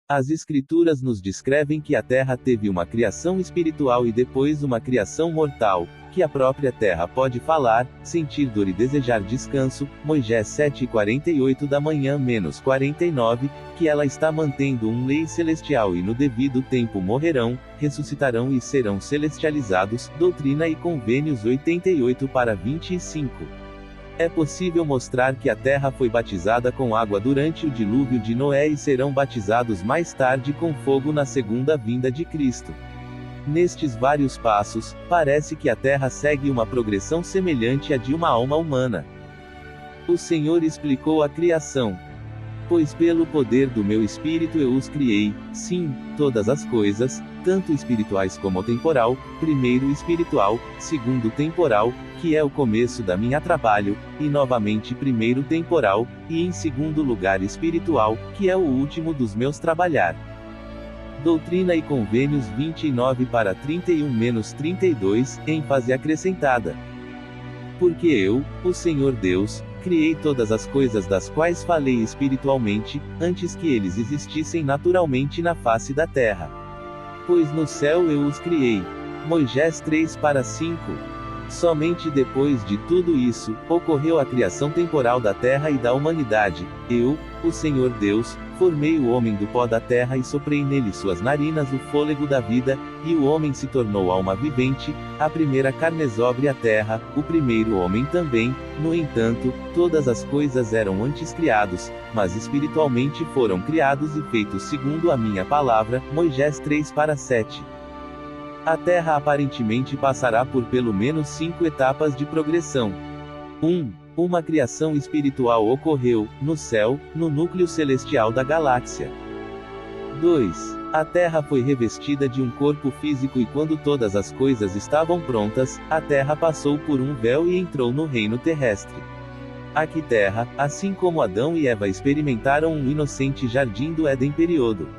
As Escrituras nos descrevem que a Terra teve uma criação espiritual e depois uma criação mortal, que a própria Terra pode falar, sentir dor e desejar descanso, Moisés 7:48 da manhã menos 49, que ela está mantendo lei celestial e no devido tempo morrerão, ressuscitarão e serão celestializados, Doutrina e Convênios 88:25. É possível mostrar que a Terra foi batizada com água durante o dilúvio de Noé e serão batizados mais tarde com fogo na segunda vinda de Cristo. Nestes vários passos, parece que a Terra segue uma progressão semelhante à de uma alma humana. O Senhor explicou a criação. Pois pelo poder do meu Espírito eu os criei, sim, todas as coisas, tanto espirituais como temporal, primeiro espiritual, segundo temporal, que é o começo da minha trabalho, e novamente primeiro temporal, e em segundo lugar espiritual, que é o último dos meus trabalhar. Doutrina e Convênios 29:31-32, ênfase acrescentada. Porque eu, o Senhor Deus, criei todas as coisas das quais falei espiritualmente, antes que eles existissem naturalmente na face da terra. Pois no céu eu os criei. Moisés 3:5. Somente depois de tudo isso, ocorreu a criação temporal da terra e da humanidade. Eu, o Senhor Deus, formei o homem do pó da terra e soprei nele suas narinas o fôlego da vida, e o homem se tornou alma vivente, a primeira carne sobre a terra, o primeiro homem também. No entanto, todas as coisas eram antes criados, mas espiritualmente foram criados e feitos segundo a minha palavra. Moisés 3:7. A Terra aparentemente passará por pelo menos 5 etapas de progressão. 1. Uma criação espiritual ocorreu, no céu, no núcleo celestial da galáxia. 2. A Terra foi revestida de um corpo físico e quando todas as coisas estavam prontas, a Terra passou por um véu e entrou no reino terrestre. Aqui Terra, assim como Adão e Eva experimentaram um inocente jardim do Éden período.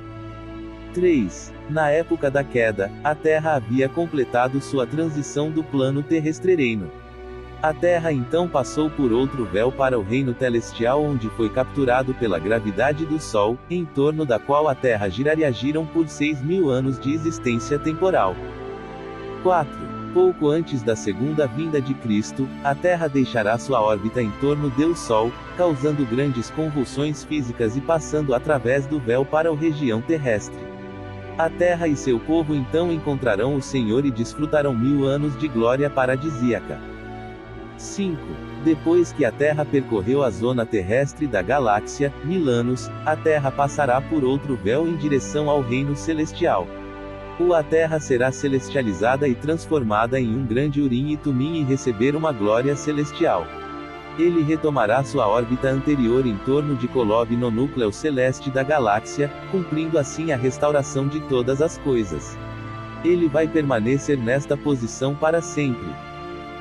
3. Na época da queda, a Terra havia completado sua transição do plano terrestreiro. A Terra então passou por outro véu para o reino celestial onde foi capturado pela gravidade do Sol, em torno da qual a Terra giraria por 6.000 anos de existência temporal. 4. Pouco antes da segunda vinda de Cristo, a Terra deixará sua órbita em torno do Sol, causando grandes convulsões físicas e passando através do véu para a região terrestre. A Terra e seu povo então encontrarão o Senhor e desfrutarão 1000 anos de glória paradisíaca. 5. Depois que a Terra percorreu a zona terrestre da galáxia, 1000 anos, a Terra passará por outro véu em direção ao reino celestial. A Terra será celestializada e transformada em um grande Urim e Tumim e receber uma glória celestial. Ele retomará sua órbita anterior em torno de Kolob no núcleo celeste da galáxia, cumprindo assim a restauração de todas as coisas. Ele vai permanecer nesta posição para sempre.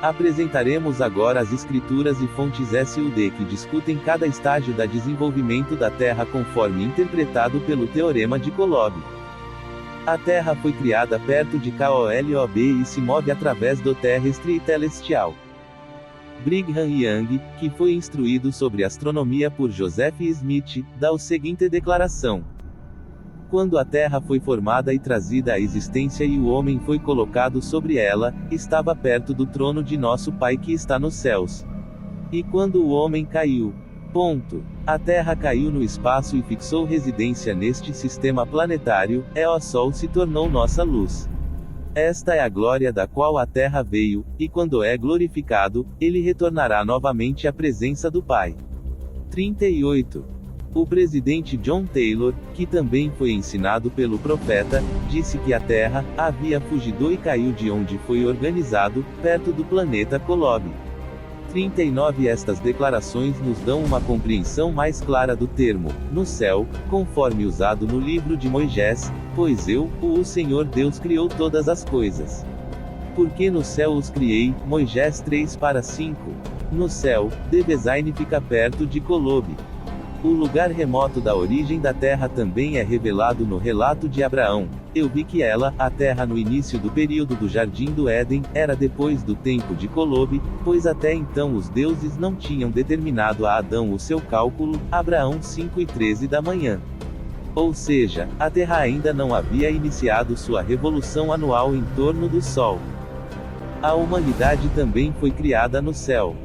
Apresentaremos agora as escrituras e fontes SUD que discutem cada estágio da desenvolvimento da Terra conforme interpretado pelo Teorema de Kolob. A Terra foi criada perto de KOLOB e se move através do terrestre e celestial. Brigham Young, que foi instruído sobre astronomia por Joseph Smith, dá a seguinte declaração: quando a Terra foi formada e trazida à existência e o homem foi colocado sobre ela, estava perto do trono de nosso Pai que está nos céus. E quando o homem caiu, a Terra caiu no espaço e fixou residência neste sistema planetário, o Sol se tornou nossa luz. Esta é a glória da qual a Terra veio, e quando é glorificado, ele retornará novamente à presença do Pai. 38. O presidente John Taylor, que também foi ensinado pelo profeta, disse que a Terra havia fugido e caiu de onde foi organizado, perto do planeta Kolob. 39. Estas declarações nos dão uma compreensão mais clara do termo, no céu, conforme usado no livro de Moisés, pois eu, o Senhor Deus criou todas as coisas. Porque no céu os criei, Moisés 3:5. No céu, Debezain fica perto de Kolob. O lugar remoto da origem da Terra também é revelado no relato de Abraão. Eu vi que ela, a Terra no início do período do Jardim do Éden, era depois do tempo de Kolob, pois até então os deuses não tinham determinado a Adão o seu cálculo. Abraão 5:13 da manhã. Ou seja, a Terra ainda não havia iniciado sua revolução anual em torno do Sol. A humanidade também foi criada no céu.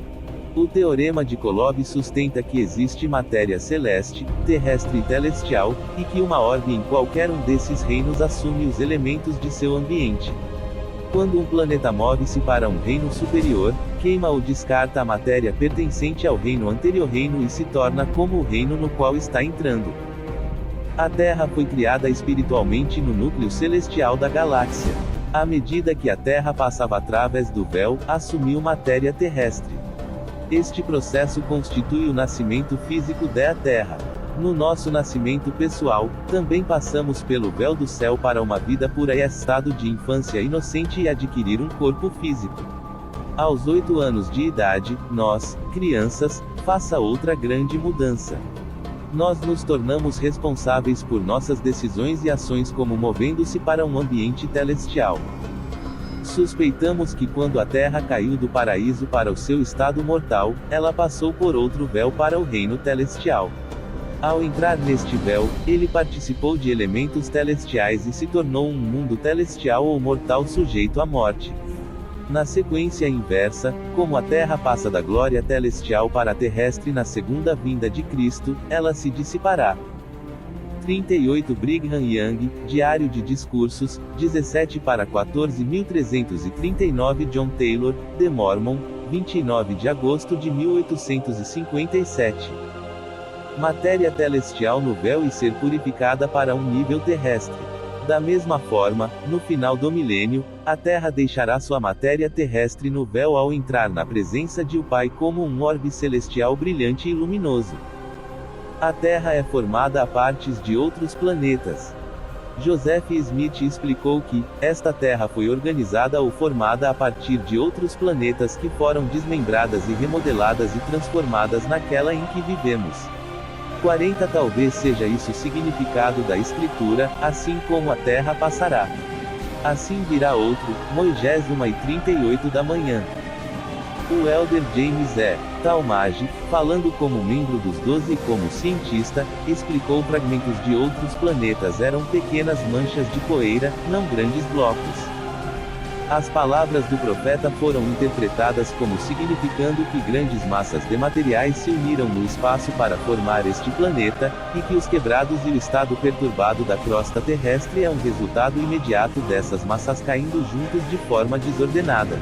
O Teorema de Kolob sustenta que existe matéria celeste, terrestre e celestial, e que uma orbe em qualquer um desses reinos assume os elementos de seu ambiente. Quando um planeta move-se para um reino superior, queima ou descarta a matéria pertencente ao reino anterior reino e se torna como o reino no qual está entrando. A Terra foi criada espiritualmente no núcleo celestial da galáxia. À medida que a Terra passava através do véu, assumiu matéria terrestre. Este processo constitui o nascimento físico da Terra. No nosso nascimento pessoal, também passamos pelo véu do céu para uma vida pura e estado de infância inocente e adquirir um corpo físico. Aos 8 anos de idade, nós, crianças, faça outra grande mudança. Nós nos tornamos responsáveis por nossas decisões e ações como movendo-se para um ambiente celestial. Suspeitamos que quando a Terra caiu do paraíso para o seu estado mortal, ela passou por outro véu para o reino celestial. Ao entrar neste véu, ele participou de elementos celestiais e se tornou um mundo celestial ou mortal sujeito à morte. Na sequência inversa, como a Terra passa da glória celestial para a terrestre na segunda vinda de Cristo, ela se dissipará. 38 Brigham Young, Diário de Discursos, 17 para 14.339 John Taylor, The Mormon, 29 de agosto de 1857. Matéria celestial no véu e ser purificada para um nível terrestre. Da mesma forma, no final do milênio, a Terra deixará sua matéria terrestre no véu ao entrar na presença de o Pai como um orbe celestial brilhante e luminoso. A Terra é formada a partes de outros planetas. Joseph Smith explicou que, esta Terra foi organizada ou formada a partir de outros planetas que foram desmembradas e remodeladas e transformadas naquela em que vivemos. 40 Talvez seja isso o significado da Escritura, assim como a Terra passará. Assim virá outro, Moisés 1h38 da manhã. O elder James E. Talmage, falando como membro dos 12 e como cientista, explicou fragmentos de outros planetas eram pequenas manchas de poeira, não grandes blocos. As palavras do profeta foram interpretadas como significando que grandes massas de materiais se uniram no espaço para formar este planeta, e que os quebrados e o estado perturbado da crosta terrestre é um resultado imediato dessas massas caindo juntos de forma desordenada.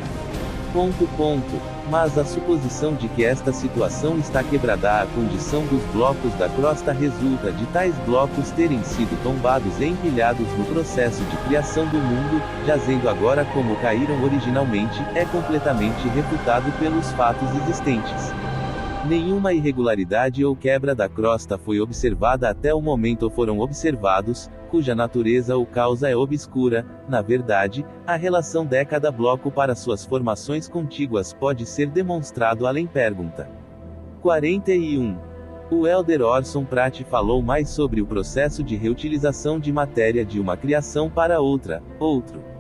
Mas a suposição de que esta situação está quebrada à condição dos blocos da crosta resulta de tais blocos terem sido tombados e empilhados no processo de criação do mundo, jazendo agora como caíram originalmente, é completamente refutado pelos fatos existentes. Nenhuma irregularidade ou quebra da crosta foi observada até o momento ou foram observados, cuja natureza ou causa é obscura. Na verdade, a relação de cada bloco para suas formações contíguas pode ser demonstrado além pergunta. 41. O elder Orson Pratt falou mais sobre o processo de reutilização de matéria de uma criação para outro.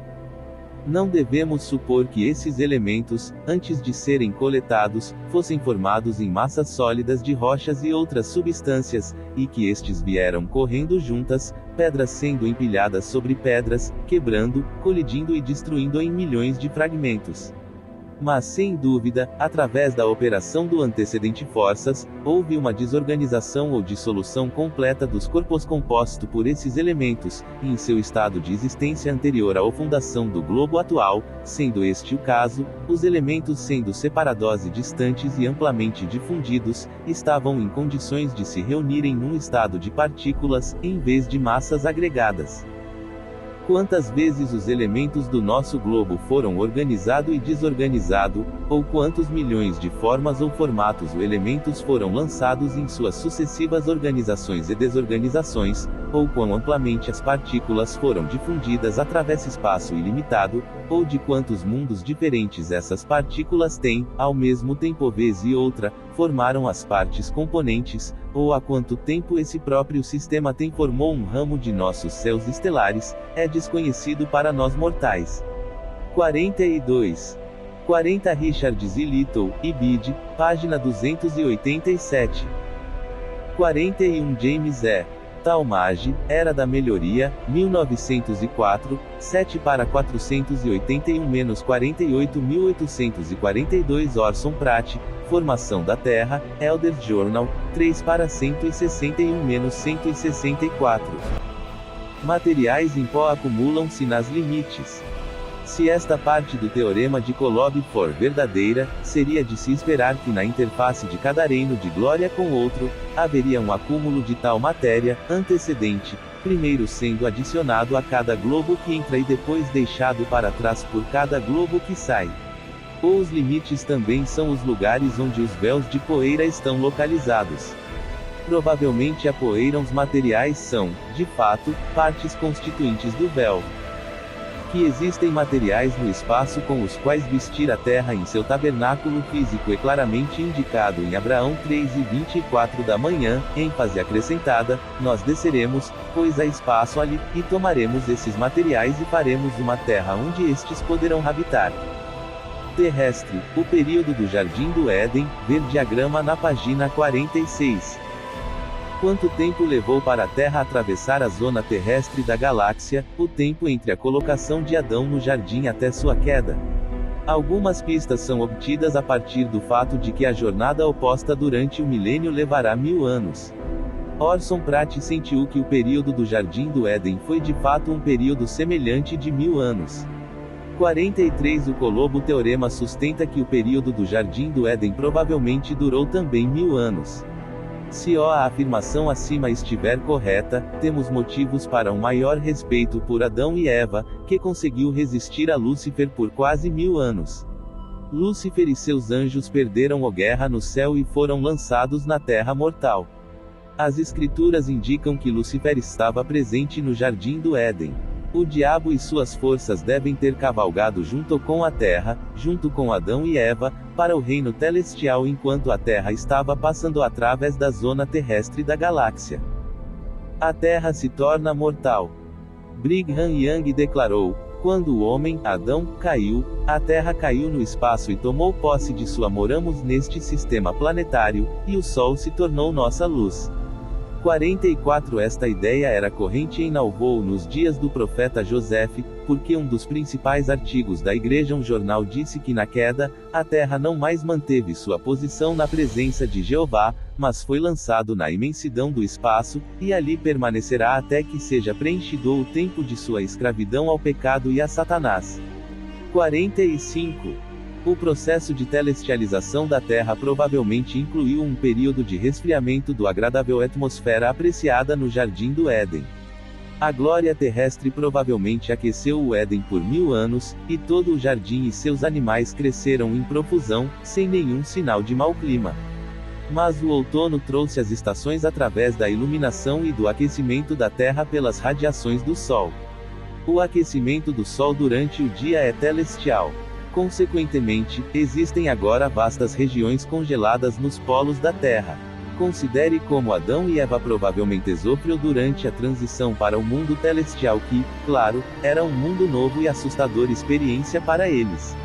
Não devemos supor que esses elementos, antes de serem coletados, fossem formados em massas sólidas de rochas e outras substâncias, e que estes vieram correndo juntas, pedras sendo empilhadas sobre pedras, quebrando, colidindo e destruindo em milhões de fragmentos. Mas sem dúvida, através da operação do antecedente forças, houve uma desorganização ou dissolução completa dos corpos compostos por esses elementos, em seu estado de existência anterior à fundação do globo atual, sendo este o caso, os elementos sendo separados e distantes e amplamente difundidos, estavam em condições de se reunirem num estado de partículas, em vez de massas agregadas. Quantas vezes os elementos do nosso globo foram organizado e desorganizado, ou quantos milhões de formas ou formatos os elementos foram lançados em suas sucessivas organizações e desorganizações, ou quão amplamente as partículas foram difundidas através espaço ilimitado, ou de quantos mundos diferentes essas partículas têm, ao mesmo tempo vez e outra, formaram as partes componentes, ou há quanto tempo esse próprio sistema tem formou um ramo de nossos céus estelares, é desconhecido para nós mortais. 42. 40 Richard Z. Little, Ibid, página 287. 41 James E. Talmage, Era da Melhoria, 1904, 7 para 461-48.842 Orson Pratt, Formação da Terra, Elder Journal, 3 para 161-164. Materiais em pó acumulam-se nas limites. Se esta parte do teorema de Kolob for verdadeira, seria de se esperar que na interface de cada reino de glória com outro, haveria um acúmulo de tal matéria, antecedente, primeiro sendo adicionado a cada globo que entra e depois deixado para trás por cada globo que sai. Os limites também são os lugares onde os véus de poeira estão localizados. Provavelmente a poeira os materiais são, de fato, partes constituintes do véu. Que existem materiais no espaço com os quais vestir a terra em seu tabernáculo físico é claramente indicado em Abraão 3:24 da manhã, ênfase acrescentada, nós desceremos, pois há espaço ali, e tomaremos esses materiais e faremos uma terra onde estes poderão habitar. Terrestre, o período do Jardim do Éden, ver diagrama na página 46. Quanto tempo levou para a Terra atravessar a zona terrestre da galáxia, o tempo entre a colocação de Adão no jardim até sua queda? Algumas pistas são obtidas a partir do fato de que a jornada oposta durante o milênio levará 1000 anos. Orson Pratt sentiu que o período do Jardim do Éden foi de fato um período semelhante de 1000 anos. 43 O Kolob teorema sustenta que o período do Jardim do Éden provavelmente durou também 1000 anos. Se a afirmação acima estiver correta, temos motivos para um maior respeito por Adão e Eva, que conseguiu resistir a Lúcifer por quase 1000 anos. Lúcifer e seus anjos perderam a guerra no céu e foram lançados na terra mortal. As escrituras indicam que Lúcifer estava presente no Jardim do Éden. O diabo e suas forças devem ter cavalgado junto com a terra, junto com Adão e Eva, para o reino celestial enquanto a terra estava passando através da zona terrestre da galáxia. A terra se torna mortal. Brigham Young declarou: quando o homem, Adão, caiu, a terra caiu no espaço e tomou posse de sua moramos neste sistema planetário, e o Sol se tornou nossa luz. 44 Esta ideia era corrente em Nauvoo nos dias do profeta Joseph, porque um dos principais artigos da Igreja Jornal disse que na queda, a terra não mais manteve sua posição na presença de Jeová, mas foi lançado na imensidão do espaço, e ali permanecerá até que seja preenchido o tempo de sua escravidão ao pecado e a Satanás. 45 O processo de celestialização da Terra provavelmente incluiu um período de resfriamento do agradável atmosfera apreciada no Jardim do Éden. A glória terrestre provavelmente aqueceu o Éden por 1000 anos, e todo o jardim e seus animais cresceram em profusão, sem nenhum sinal de mau clima. Mas o outono trouxe as estações através da iluminação e do aquecimento da Terra pelas radiações do Sol. O aquecimento do Sol durante o dia é celestial. Consequentemente, existem agora vastas regiões congeladas nos polos da Terra. Considere como Adão e Eva provavelmente sofreram durante a transição para o mundo celestial que, claro, era um mundo novo e assustador experiência para eles.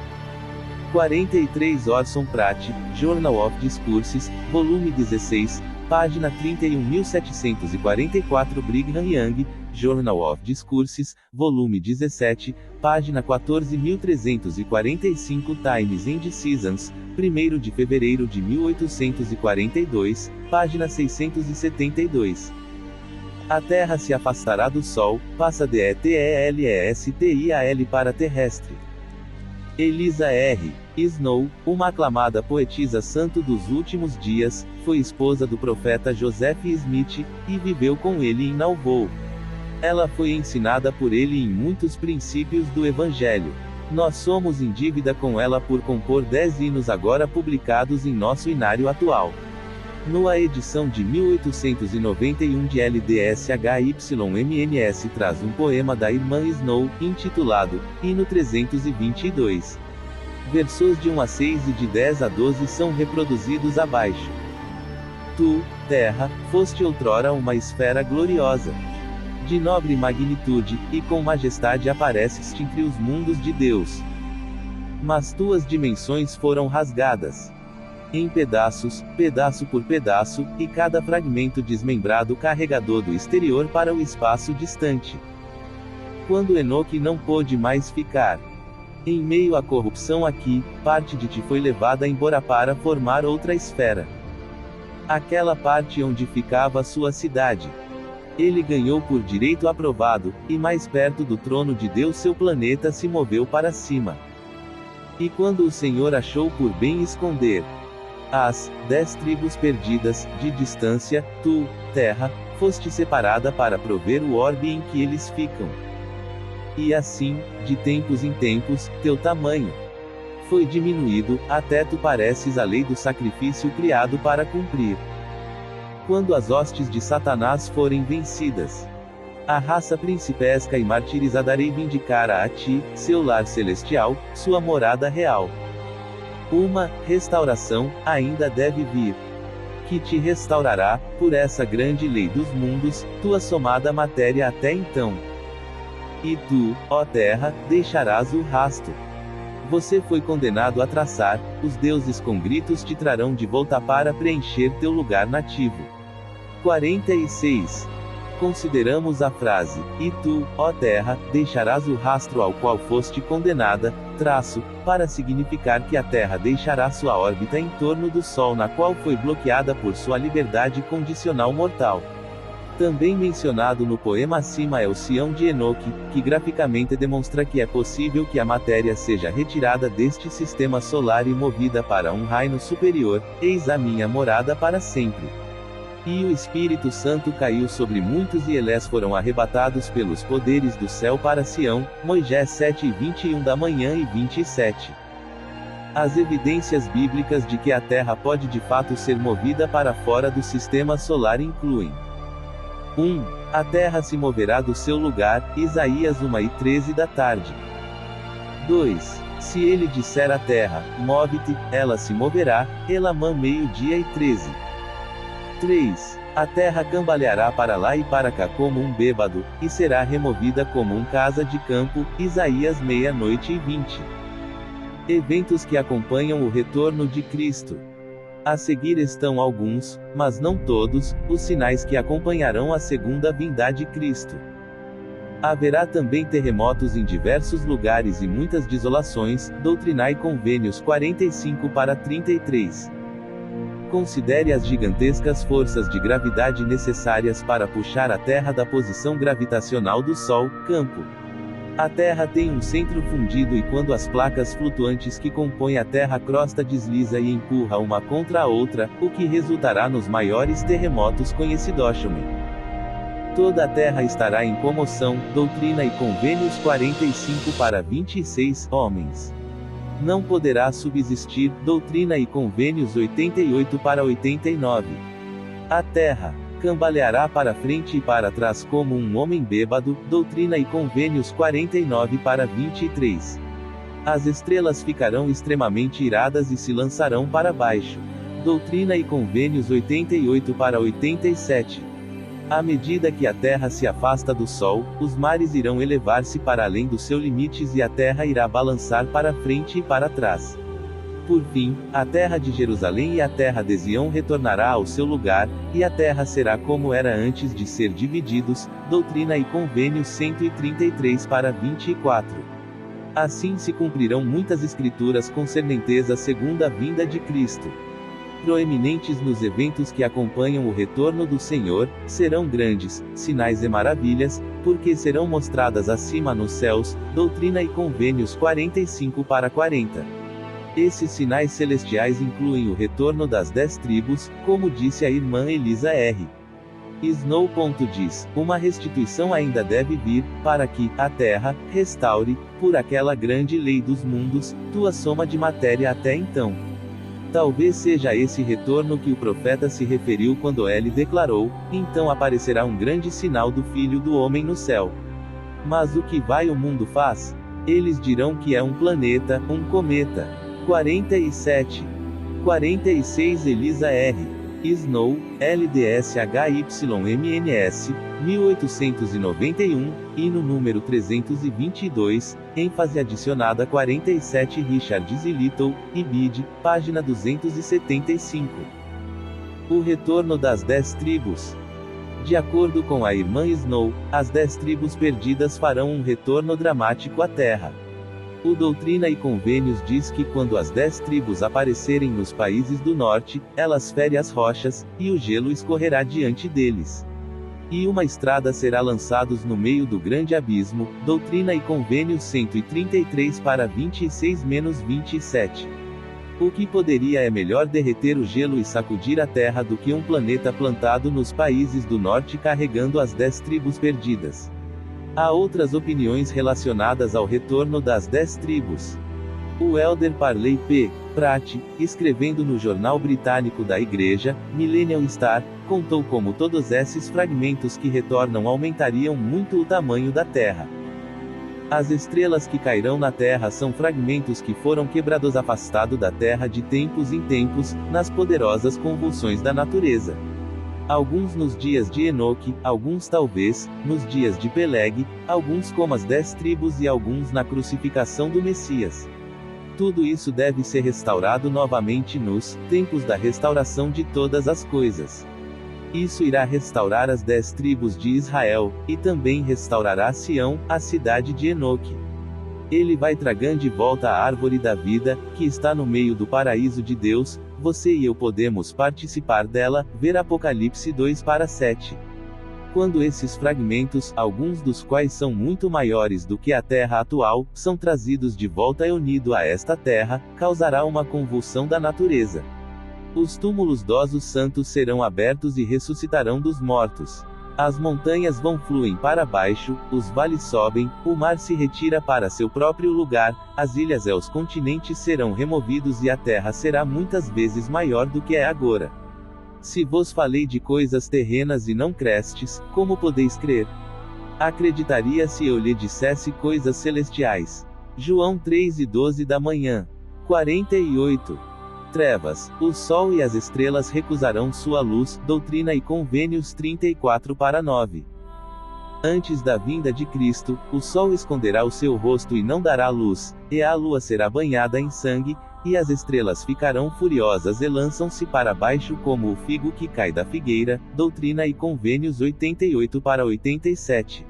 43 Orson Pratt, Journal of Discourses, volume 16, página 31.744 Brigham Young, Journal of Discourses, volume 17, página 14.345 Times and Seasons, 1º de fevereiro de 1842, página 672. A Terra se afastará do Sol, passa de etelestil para terrestre. Elisa R. Snow, uma aclamada poetisa santo dos últimos dias, foi esposa do profeta Joseph Smith, e viveu com ele em Nauvoo. Ela foi ensinada por ele em muitos princípios do Evangelho. Nós somos em dívida com ela por compor 10 hinos agora publicados em nosso inário atual. Numa edição de 1891 de LDSHYMNS traz um poema da irmã Snow, intitulado Hino 322. Versos de 1 a 6 e de 10 a 12 são reproduzidos abaixo. Tu, terra, foste outrora uma esfera gloriosa, de nobre magnitude, e com majestade apareceste entre os mundos de Deus. Mas tuas dimensões foram rasgadas. em pedaços, pedaço por pedaço, e cada fragmento desmembrado carregador do exterior para o espaço distante. Quando Enoque não pôde mais ficar em meio à corrupção aqui, parte de ti foi levada embora para formar outra esfera. Aquela parte onde ficava sua cidade. Ele ganhou por direito aprovado, e mais perto do trono de Deus seu planeta se moveu para cima. E quando o Senhor achou por bem esconder as 10 tribos perdidas, de distância, tu, terra, foste separada para prover o orbe em que eles ficam. E assim, de tempos em tempos, teu tamanho foi diminuído, até tu pareces a lei do sacrifício criado para cumprir. Quando as hostes de Satanás forem vencidas, a raça principesca e martirizada reivindicará a ti, seu lar celestial, sua morada real. Uma restauração ainda deve vir, que te restaurará, por essa grande lei dos mundos, tua somada matéria até então. E tu, ó terra, deixarás o rasto. Você foi condenado a traçar, os deuses com gritos te trarão de volta para preencher teu lugar nativo. 46. Consideramos a frase, e tu, ó terra, deixarás o rastro ao qual foste condenada, traço, para significar que a terra deixará sua órbita em torno do Sol na qual foi bloqueada por sua liberdade condicional mortal. Também mencionado no poema acima é o Sião de Enoque, que graficamente demonstra que é possível que a matéria seja retirada deste sistema solar e movida para um reino superior, eis a minha morada para sempre. E o Espírito Santo caiu sobre muitos e eles foram arrebatados pelos poderes do céu para Sião, Moisés 7:21 da manhã e 27. As evidências bíblicas de que a Terra pode de fato ser movida para fora do sistema solar incluem: 1. A terra se moverá do seu lugar, Isaías 1:13 da tarde. 2. Se ele disser à terra, move-te, ela se moverá, Elamã 12:13. 3. A terra cambaleará para lá e para cá como um bêbado, e será removida como um casa de campo, Isaías 00:20. Eventos que acompanham o retorno de Cristo. A seguir estão alguns, mas não todos, os sinais que acompanharão a segunda vinda de Cristo. Haverá também terremotos em diversos lugares e muitas desolações, Doutrinai Convênios 45-33. Considere as gigantescas forças de gravidade necessárias para puxar a Terra da posição gravitacional do Sol, campo. A Terra tem um centro fundido e quando as placas flutuantes que compõem a Terra crosta desliza e empurra uma contra a outra, o que resultará nos maiores terremotos conhecidos. Toda a Terra estará em comoção, Doutrina e Convênios 45-26, homens. Não poderá subsistir, Doutrina e Convênios 88-89. A Terra cambaleará para frente e para trás como um homem bêbado, Doutrina e Convênios 49-23. As estrelas ficarão extremamente iradas e se lançarão para baixo. Doutrina e Convênios 88-87. À medida que a Terra se afasta do Sol, os mares irão elevar-se para além dos seus limites e a Terra irá balançar para frente e para trás. Por fim, a terra de Jerusalém e a terra de Sião retornará ao seu lugar, e a terra será como era antes de ser divididos, Doutrina e Convênios 133-24. Assim se cumprirão muitas escrituras concernentes à segunda vinda de Cristo. Proeminentes nos eventos que acompanham o retorno do Senhor, serão grandes, sinais e maravilhas, porque serão mostradas acima nos céus, Doutrina e Convênios 45-40. Esses sinais celestiais incluem o retorno das 10 tribos, como disse a irmã Elisa R. Snow. Diz, uma restituição ainda deve vir, para que, a terra, restaure, por aquela grande lei dos mundos, tua soma de matéria até então. Talvez seja esse retorno que o profeta se referiu quando ele declarou, então aparecerá um grande sinal do Filho do Homem no céu. Mas o que vai o mundo faz? Eles dirão que é um planeta, um cometa. 47. 46 Elisa R. Snow, LDSHYMNS, 1891, hino número 322, ênfase adicionada 47 Richard Z. Little, Ibid, página 275. O retorno das 10 tribos. De acordo com a irmã Snow, as 10 tribos perdidas farão um retorno dramático à Terra. O Doutrina e Convênios diz que quando as 10 tribos aparecerem nos países do norte, elas ferem as rochas, e o gelo escorrerá diante deles. E uma estrada será lançados no meio do grande abismo, Doutrina e Convênios 133 para 26-27. O que poderia é melhor derreter o gelo e sacudir a terra do que um planeta plantado nos países do norte carregando as 10 tribos perdidas. Há outras opiniões relacionadas ao retorno das 10 tribos. O Elder Parley P. Pratt, escrevendo no jornal britânico da Igreja, Millennial Star, contou como todos esses fragmentos que retornam aumentariam muito o tamanho da Terra. As estrelas que cairão na Terra são fragmentos que foram quebrados afastados da Terra de tempos em tempos, nas poderosas convulsões da natureza. Alguns nos dias de Enoque, alguns talvez, nos dias de Peleg, alguns como as 10 tribos e alguns na crucificação do Messias. Tudo isso deve ser restaurado novamente nos tempos da restauração de todas as coisas. Isso irá restaurar as 10 tribos de Israel, e também restaurará Sião, a cidade de Enoque. Ele vai trazer de volta a árvore da vida, que está no meio do paraíso de Deus. Você e eu podemos participar dela, ver Apocalipse 2:7. Quando esses fragmentos, alguns dos quais são muito maiores do que a Terra atual, são trazidos de volta e unidos a esta Terra, causará uma convulsão da natureza. Os túmulos dos santos serão abertos e ressuscitarão dos mortos. As montanhas vão fluem para baixo, os vales sobem, o mar se retira para seu próprio lugar, as ilhas e os continentes serão removidos e a terra será muitas vezes maior do que é agora. Se vos falei de coisas terrenas e não crestes, como podeis crer? Acreditaria se eu lhe dissesse coisas celestiais. João 3:12 da manhã. 48. Trevas, o sol e as estrelas recusarão sua luz, Doutrina e Convênios 34:9. Antes da vinda de Cristo, o sol esconderá o seu rosto e não dará luz, e a lua será banhada em sangue, e as estrelas ficarão furiosas e lançam-se para baixo como o figo que cai da figueira, Doutrina e Convênios 88:87.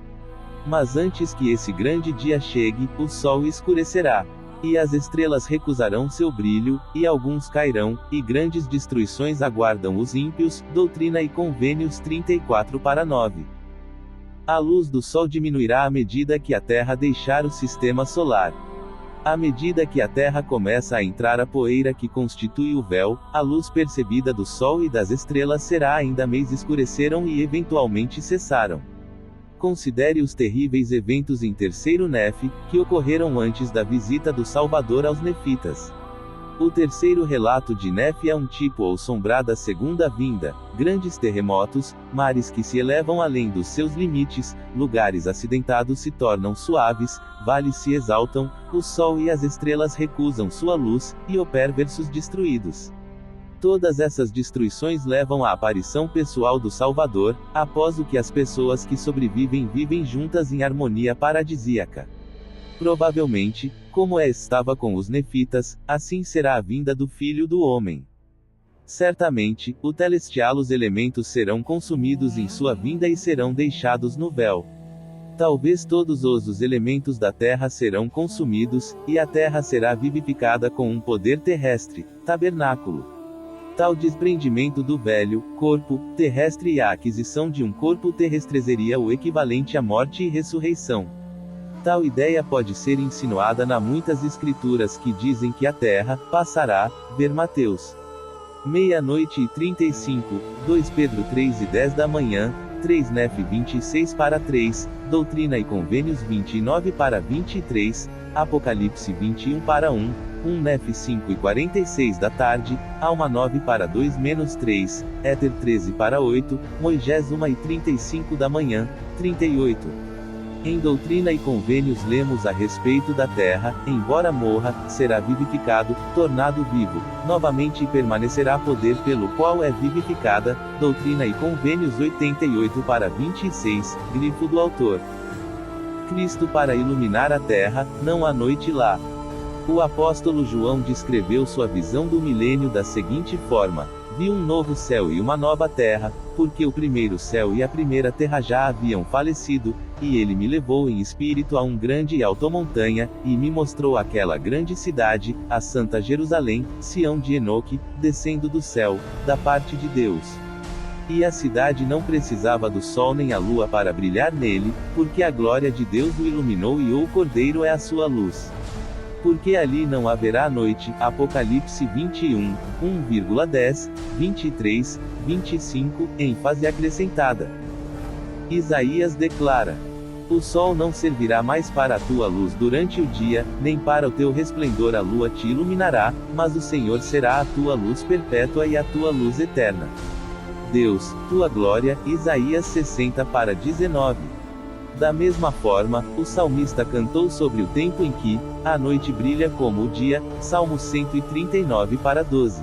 Mas antes que esse grande dia chegue, o sol escurecerá. E as estrelas recusarão seu brilho, e alguns cairão, e grandes destruições aguardam os ímpios, Doutrina e Convênios 34:9. A luz do sol diminuirá à medida que a Terra deixar o sistema solar. À medida que a Terra começa a entrar a poeira que constitui o véu, a luz percebida do sol e das estrelas será ainda mais escureceram e eventualmente cessaram. Considere os terríveis eventos em terceiro Nefe, que ocorreram antes da visita do Salvador aos Nefitas. O terceiro relato de Nefe é um tipo ou sombra da segunda vinda, grandes terremotos, mares que se elevam além dos seus limites, lugares acidentados se tornam suaves, vales se exaltam, o sol e as estrelas recusam sua luz, e os perversos destruídos. Todas essas destruições levam à aparição pessoal do Salvador, após o que as pessoas que sobrevivem vivem juntas em harmonia paradisíaca. Provavelmente, como estava com os nefitas, assim será a vinda do Filho do Homem. Certamente, o celestial os elementos serão consumidos em sua vinda e serão deixados no véu. Talvez todos os elementos da terra serão consumidos, e a terra será vivificada com um poder terrestre, tabernáculo. Tal desprendimento do velho corpo terrestre e a aquisição de um corpo terrestre seria o equivalente à morte e ressurreição. Tal ideia pode ser insinuada na muitas escrituras que dizem que a terra passará, ver Mateus 00:35, 2 Pedro 3:10 da manhã, 3 Nefe 26:3, Doutrina e Convênios 29:23, Apocalipse 21:1, 1 Nefe 5:46 da tarde, Alma 9:2-3, Éter 13:8, Moisés 1:35 da manhã, 38. Em Doutrina e Convênios lemos a respeito da terra, embora morra, será vivificado, tornado vivo, novamente e permanecerá poder pelo qual é vivificada, Doutrina e Convênios 88-26, grifo do autor. Cristo para iluminar a terra, não há noite lá. O apóstolo João descreveu sua visão do milênio da seguinte forma: vi um novo céu e uma nova terra, porque o primeiro céu e a primeira terra já haviam falecido, e ele me levou em espírito a um grande e alto montanha, e me mostrou aquela grande cidade, a Santa Jerusalém, Sião de Enoque, descendo do céu, da parte de Deus. E a cidade não precisava do sol nem a lua para brilhar nele, porque a glória de Deus o iluminou e o Cordeiro é a sua luz. Porque ali não haverá noite, Apocalipse 21, 1,10, 23, 25, ênfase acrescentada. Isaías declara: o sol não servirá mais para a tua luz durante o dia, nem para o teu resplendor a lua te iluminará, mas o Senhor será a tua luz perpétua e a tua luz eterna. Deus, tua glória, Isaías 60:19. Da mesma forma, o salmista cantou sobre o tempo em que a noite brilha como o dia, Salmo 139:12.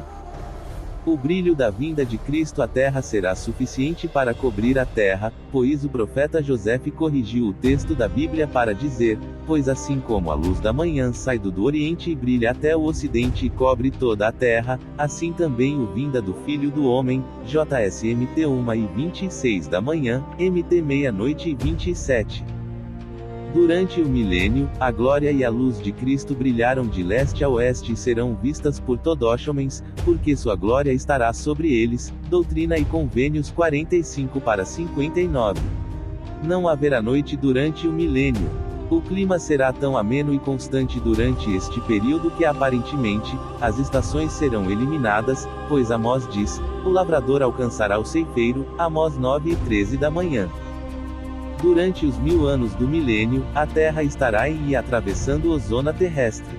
O brilho da vinda de Cristo à terra será suficiente para cobrir a terra, pois o profeta José corrigiu o texto da Bíblia para dizer: pois assim como a luz da manhã sai do Oriente e brilha até o Ocidente e cobre toda a terra, assim também o vinda do Filho do Homem, JSMT 1:26 da manhã, MT meia-noite e 27. Durante o milênio, a glória e a luz de Cristo brilharam de leste a oeste e serão vistas por todos homens, porque sua glória estará sobre eles. Doutrina e Convênios 45:59. Não haverá noite durante o milênio. O clima será tão ameno e constante durante este período que aparentemente, as estações serão eliminadas, pois Amós diz: o lavrador alcançará o ceifeiro, Amós 9:13 da manhã. Durante os 1000 anos do milênio, a Terra estará em e atravessando a zona terrestre.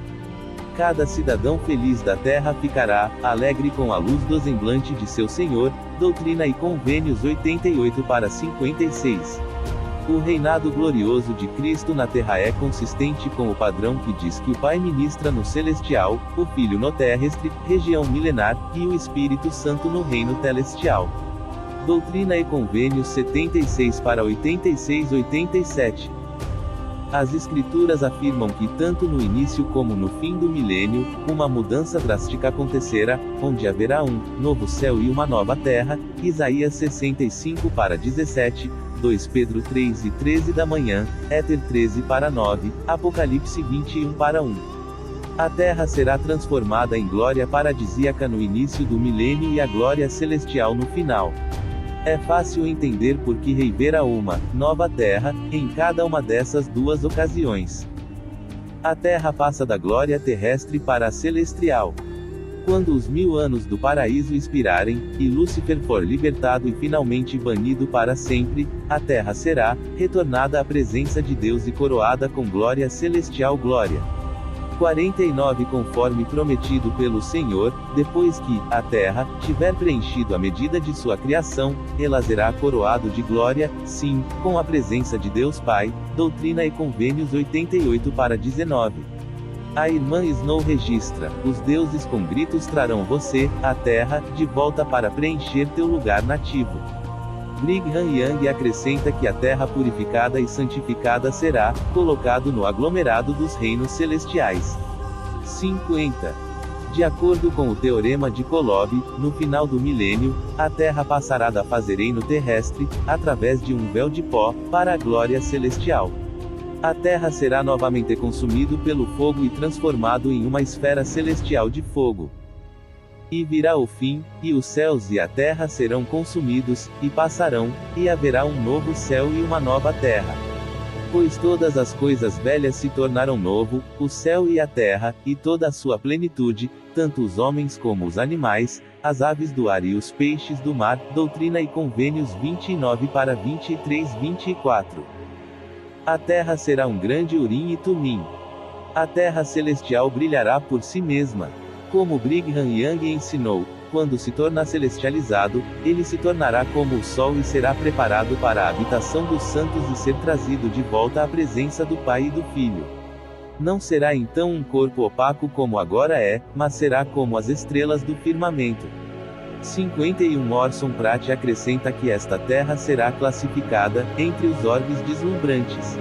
Cada cidadão feliz da Terra ficará alegre com a luz do semblante de seu Senhor. Doutrina e Convênios 88:56. O reinado glorioso de Cristo na Terra é consistente com o padrão que diz que o Pai ministra no celestial, o Filho no terrestre, região milenar, e o Espírito Santo no reino celestial. Doutrina e Convênios 76:86-87. As Escrituras afirmam que tanto no início como no fim do milênio, uma mudança drástica acontecerá, onde haverá um novo céu e uma nova terra, Isaías 65:17, 2 Pedro 3:13 da manhã, Éter 13:9, Apocalipse 21:1. A terra será transformada em glória paradisíaca no início do milênio e a glória celestial no final. É fácil entender por que haverá uma nova terra em cada uma dessas duas ocasiões. A terra passa da glória terrestre para a celestial. Quando os 1000 anos do paraíso expirarem, e Lúcifer for libertado e finalmente banido para sempre, a terra será retornada à presença de Deus e coroada com glória celestial. Glória 49. Conforme prometido pelo Senhor, depois que a terra tiver preenchido a medida de sua criação, ela será coroado de glória, sim, com a presença de Deus Pai. Doutrina e Convênios 88:19. A irmã Snow registra: os deuses com gritos trarão você, a terra, de volta para preencher teu lugar nativo. Brigham Young acrescenta que a terra purificada e santificada será colocado no aglomerado dos reinos celestiais. 50. De acordo com o teorema de Kolob, no final do milênio, a terra passará da fase reino terrestre, através de um véu de pó, para a glória celestial. A terra será novamente consumido pelo fogo e transformado em uma esfera celestial de fogo. E virá o fim, e os céus e a terra serão consumidos, e passarão, e haverá um novo céu e uma nova terra. Pois todas as coisas velhas se tornaram novo, o céu e a terra, e toda a sua plenitude, tanto os homens como os animais, as aves do ar e os peixes do mar. Doutrina e Convênios 29:23-24. A terra será um grande Urim e Tumim. A terra celestial brilhará por si mesma. Como Brigham Young ensinou, quando se tornar celestializado, ele se tornará como o sol e será preparado para a habitação dos santos e ser trazido de volta à presença do Pai e do Filho. Não será então um corpo opaco como agora é, mas será como as estrelas do firmamento. 51 Orson Pratt acrescenta que esta terra será classificada entre os orbes deslumbrantes.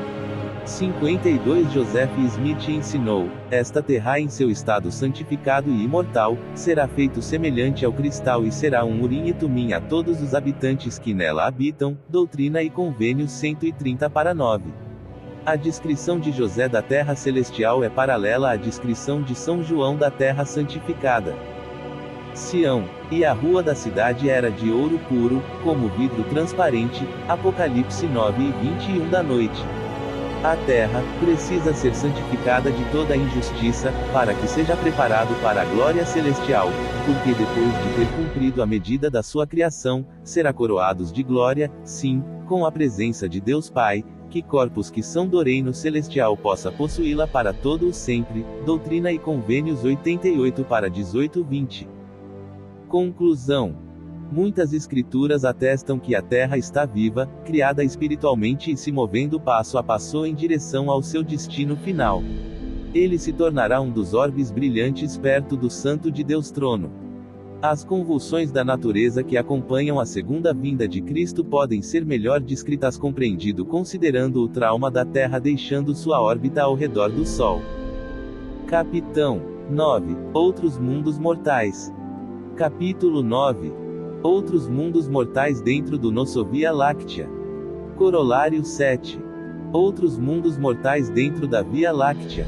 52 Joseph Smith ensinou: esta terra em seu estado santificado e imortal, será feito semelhante ao cristal e será um urim e tumim a todos os habitantes que nela habitam. Doutrina e Convênios 130/9. A descrição de José da terra celestial é paralela à descrição de São João da terra santificada. Sião, e a rua da cidade era de ouro puro, como vidro transparente. Apocalipse 9:21 da noite. A terra precisa ser santificada de toda a injustiça, para que seja preparado para a glória celestial, porque depois de ter cumprido a medida da sua criação, será coroados de glória, sim, com a presença de Deus Pai, que corpos que são do reino celestial possa possuí-la para todo o sempre. Doutrina e Convênios 88/18-20. Conclusão. Muitas escrituras atestam que a Terra está viva, criada espiritualmente e se movendo passo a passo em direção ao seu destino final. Ele se tornará um dos orbes brilhantes perto do Santo de Deus Trono. As convulsões da natureza que acompanham a segunda vinda de Cristo podem ser melhor descritas compreendido considerando o trauma da Terra deixando sua órbita ao redor do Sol. Capitão 9. Outros mundos mortais. Capítulo 9. Outros mundos mortais dentro do nosso Via Láctea. Corolário 7. Outros mundos mortais dentro da Via Láctea.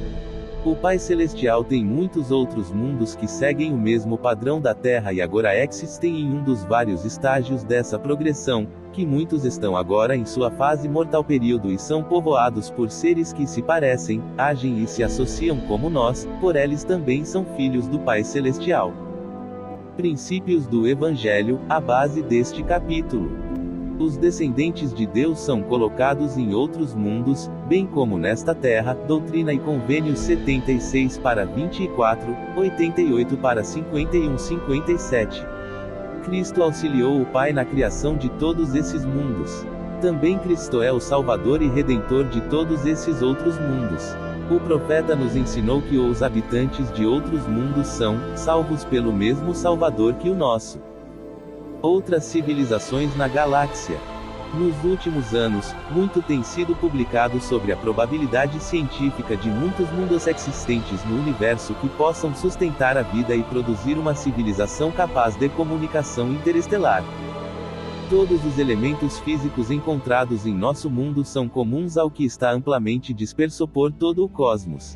O Pai Celestial tem muitos outros mundos que seguem o mesmo padrão da Terra e agora existem em um dos vários estágios dessa progressão, que muitos estão agora em sua fase mortal período e são povoados por seres que se parecem, agem e se associam como nós, por eles também são filhos do Pai Celestial. Princípios do Evangelho, a base deste capítulo. Os descendentes de Deus são colocados em outros mundos, bem como nesta terra. Doutrina e Convênios 76/24, 88/51-57. Cristo auxiliou o Pai na criação de todos esses mundos. Também Cristo é o Salvador e Redentor de todos esses outros mundos. O profeta nos ensinou que os habitantes de outros mundos são salvos pelo mesmo Salvador que o nosso. Outras civilizações na galáxia. Nos últimos anos, muito tem sido publicado sobre a probabilidade científica de muitos mundos existentes no universo que possam sustentar a vida e produzir uma civilização capaz de comunicação interestelar. Todos os elementos físicos encontrados em nosso mundo são comuns ao que está amplamente disperso por todo o cosmos.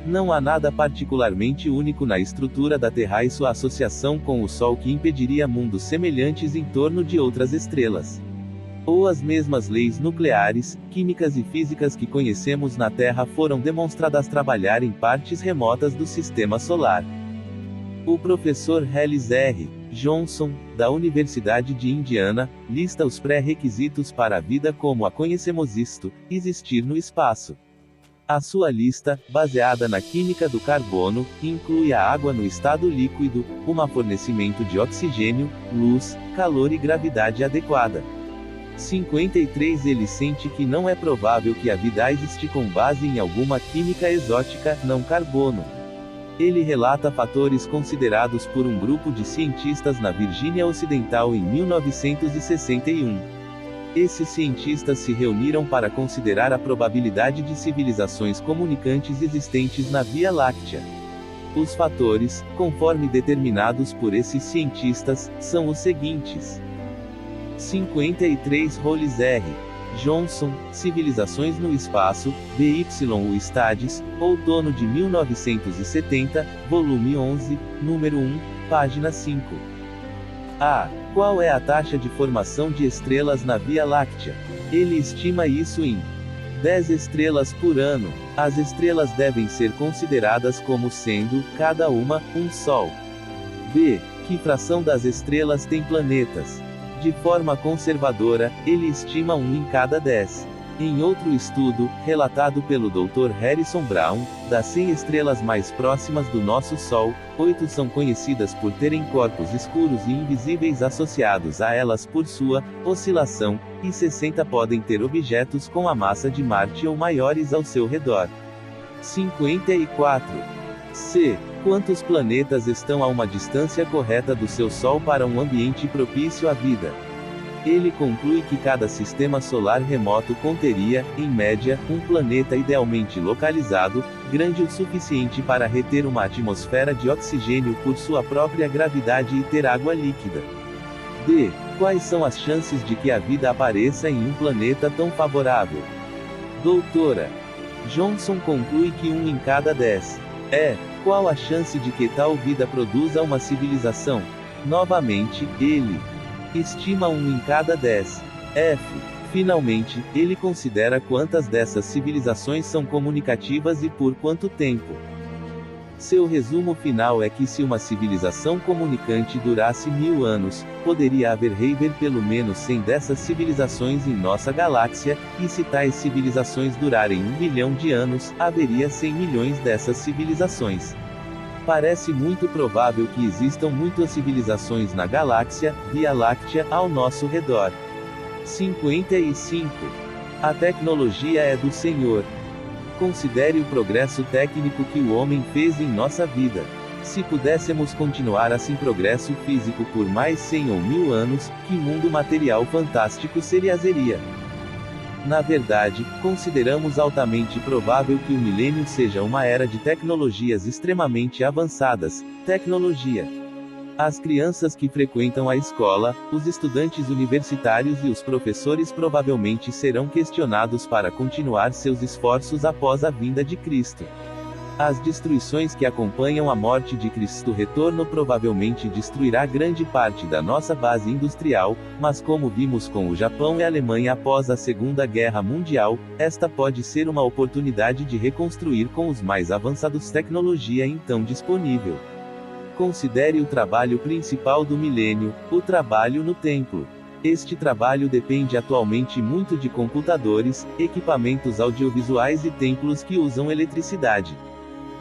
Não há nada particularmente único na estrutura da Terra e sua associação com o Sol que impediria mundos semelhantes em torno de outras estrelas. Ou as mesmas leis nucleares, químicas e físicas que conhecemos na Terra foram demonstradas trabalhar em partes remotas do Sistema Solar. O professor Hellis R. Johnson, da Universidade de Indiana, lista os pré-requisitos para a vida como a conhecemos isto, existir no espaço. A sua lista, baseada na química do carbono, inclui a água no estado líquido, um fornecimento de oxigênio, luz, calor e gravidade adequada. 53 Ele sente que não é provável que a vida existe com base em alguma química exótica, não carbono. Ele relata fatores considerados por um grupo de cientistas na Virgínia Ocidental em 1961. Esses cientistas se reuniram para considerar a probabilidade de civilizações comunicantes existentes na Via Láctea. Os fatores, conforme determinados por esses cientistas, são os seguintes. 53 Hollis R. Johnson, Civilizações no Espaço, BY Studies, outono de 1970, volume 11, número 1, página 5. A. Qual é a taxa de formação de estrelas na Via Láctea? Ele estima isso em 10 estrelas por ano. As estrelas devem ser consideradas como sendo, cada uma, um Sol. B. Que fração das estrelas tem planetas? De forma conservadora, ele estima 1 em cada 10. Em outro estudo, relatado pelo Dr. Harrison Brown, das 100 estrelas mais próximas do nosso Sol, 8 são conhecidas por terem corpos escuros e invisíveis associados a elas por sua oscilação, e 60 podem ter objetos com a massa de Marte ou maiores ao seu redor. 54. C. Quantos planetas estão a uma distância correta do seu Sol para um ambiente propício à vida? Ele conclui que cada sistema solar remoto conteria, em média, um planeta idealmente localizado, grande o suficiente para reter uma atmosfera de oxigênio por sua própria gravidade e ter água líquida. D. Quais são as chances de que a vida apareça em um planeta tão favorável? Doutora Johnson conclui que 1 em cada 10. E. Qual a chance de que tal vida produza uma civilização? Novamente, ele estima 1 em cada 10. F. Finalmente, ele considera quantas dessas civilizações são comunicativas e por quanto tempo. Seu resumo final é que se uma civilização comunicante durasse 1000 anos, poderia haver pelo menos 100 dessas civilizações em nossa galáxia, e se tais civilizações durarem 1 bilhão de anos, haveria 100 milhões dessas civilizações. Parece muito provável que existam muitas civilizações na galáxia, Via Láctea, ao nosso redor. 55. A tecnologia é do Senhor. Considere o progresso técnico que o homem fez em nossa vida. Se pudéssemos continuar assim progresso físico por mais 100 ou 1000 anos, que mundo material fantástico seria? Na verdade, consideramos altamente provável que o milênio seja uma era de tecnologias extremamente avançadas. Tecnologia. As crianças que frequentam a escola, os estudantes universitários e os professores provavelmente serão questionados para continuar seus esforços após a vinda de Cristo. As destruições que acompanham a morte de Cristo retorno provavelmente destruirá grande parte da nossa base industrial, mas como vimos com o Japão e a Alemanha após a Segunda Guerra Mundial, esta pode ser uma oportunidade de reconstruir com os mais avançados tecnologia então disponível. Considere o trabalho principal do milênio, o trabalho no templo. Este trabalho depende atualmente muito de computadores, equipamentos audiovisuais e templos que usam eletricidade.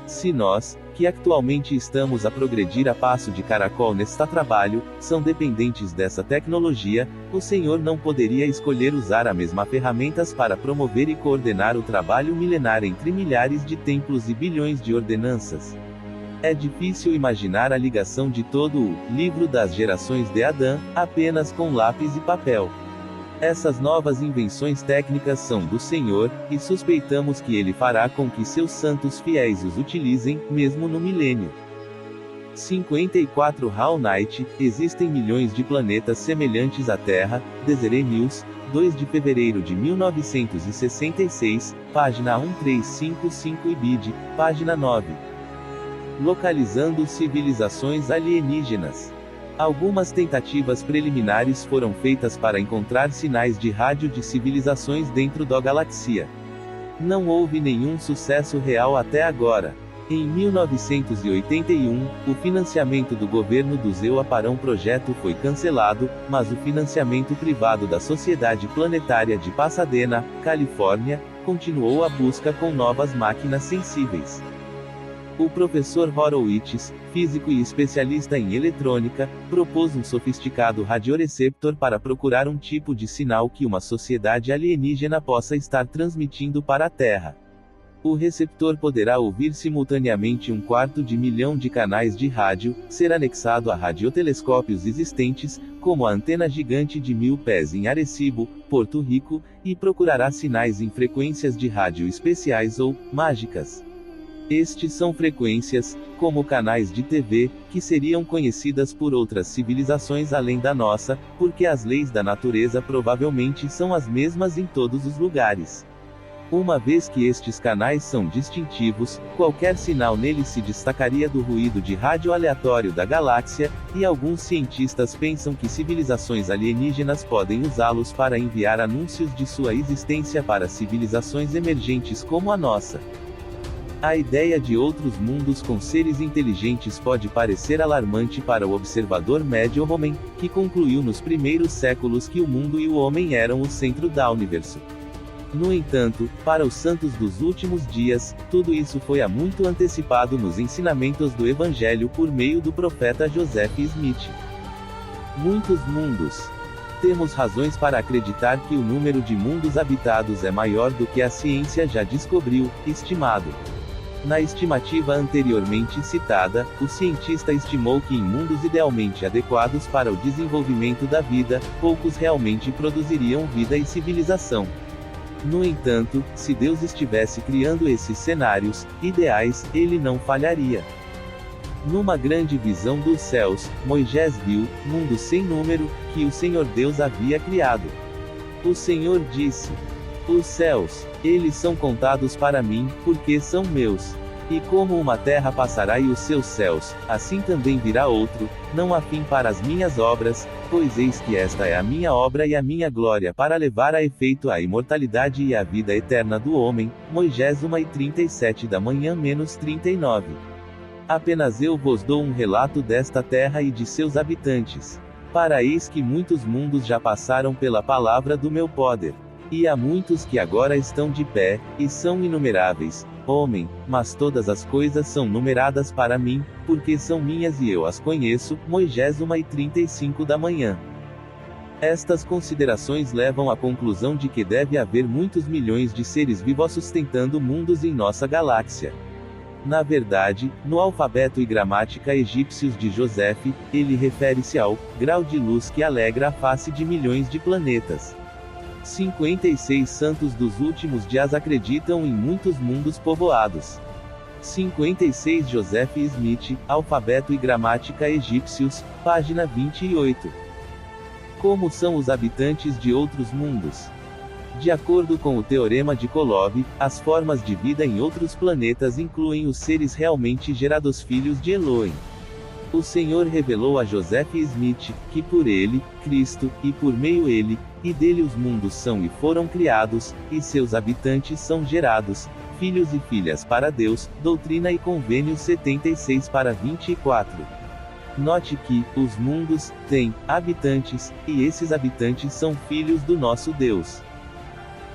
Se nós, que atualmente estamos a progredir a passo de caracol neste trabalho, são dependentes dessa tecnologia, o Senhor não poderia escolher usar as mesmas ferramentas para promover e coordenar o trabalho milenar entre milhares de templos e bilhões de ordenanças. É difícil imaginar a ligação de todo o livro das gerações de Adão, apenas com lápis e papel. Essas novas invenções técnicas são do Senhor, e suspeitamos que Ele fará com que seus santos fiéis os utilizem, mesmo no milênio. 54 Hall Night, existem milhões de planetas semelhantes à Terra, Deseret News, 2 de fevereiro de 1966, página 1355 e BID, página 9. Localizando civilizações alienígenas. Algumas tentativas preliminares foram feitas para encontrar sinais de rádio de civilizações dentro da galáxia. Não houve nenhum sucesso real até agora. Em 1981, o financiamento do governo do ZEUA para um projeto foi cancelado, mas o financiamento privado da Sociedade Planetária de Pasadena, Califórnia, continuou a busca com novas máquinas sensíveis. O professor Horowitz, físico e especialista em eletrônica, propôs um sofisticado radioreceptor para procurar um tipo de sinal que uma sociedade alienígena possa estar transmitindo para a Terra. O receptor poderá ouvir simultaneamente 1/4 milhão de canais de rádio, ser anexado a radiotelescópios existentes, como a antena gigante de 1000 pés em Arecibo, Porto Rico, e procurará sinais em frequências de rádio especiais ou mágicas. Estes são frequências, como canais de TV, que seriam conhecidas por outras civilizações além da nossa, porque as leis da natureza provavelmente são as mesmas em todos os lugares. Uma vez que estes canais são distintivos, qualquer sinal neles se destacaria do ruído de rádio aleatório da galáxia, e alguns cientistas pensam que civilizações alienígenas podem usá-los para enviar anúncios de sua existência para civilizações emergentes como a nossa. A ideia de outros mundos com seres inteligentes pode parecer alarmante para o observador médio-homem, que concluiu nos primeiros séculos que o mundo e o homem eram o centro do universo. No entanto, para os santos dos últimos dias, tudo isso foi há muito antecipado nos ensinamentos do Evangelho por meio do profeta Joseph Smith. Muitos mundos. Temos razões para acreditar que o número de mundos habitados é maior do que a ciência já descobriu, estimado. Na estimativa anteriormente citada, o cientista estimou que em mundos idealmente adequados para o desenvolvimento da vida, poucos realmente produziriam vida e civilização. No entanto, se Deus estivesse criando esses cenários ideais, ele não falharia. Numa grande visão dos céus, Moisés viu mundos sem número que o Senhor Deus havia criado. O Senhor disse: os céus, eles são contados para mim, porque são meus. E como uma terra passará e os seus céus, assim também virá outro, não há fim para as minhas obras, pois eis que esta é a minha obra e a minha glória para levar a efeito a imortalidade e a vida eterna do homem. Moisés 1:37 da manhã menos 39. Apenas eu vos dou um relato desta terra e de seus habitantes. Para eis que muitos mundos já passaram pela palavra do meu poder. E há muitos que agora estão de pé, e são inumeráveis, homem, mas todas as coisas são numeradas para mim, porque são minhas e eu as conheço. Moisés 1:35 da manhã. Estas considerações levam à conclusão de que deve haver muitos milhões de seres vivos sustentando mundos em nossa galáxia. Na verdade, no alfabeto e gramática egípcios de Joseph, ele refere-se ao grau de luz que alegra a face de milhões de planetas. 56 santos dos últimos dias acreditam em muitos mundos povoados. 56 Joseph Smith, Alfabeto e Gramática Egípcios, página 28. Como são os habitantes de outros mundos? De acordo com o Teorema de Kolov, as formas de vida em outros planetas incluem os seres realmente gerados filhos de Elohim. O Senhor revelou a Joseph Smith, que por ele, Cristo, e por meio ele, e dele os mundos são e foram criados, e seus habitantes são gerados, filhos e filhas para Deus, Doutrina e Convênios 76/24. Note que, os mundos, têm, habitantes, e esses habitantes são filhos do nosso Deus.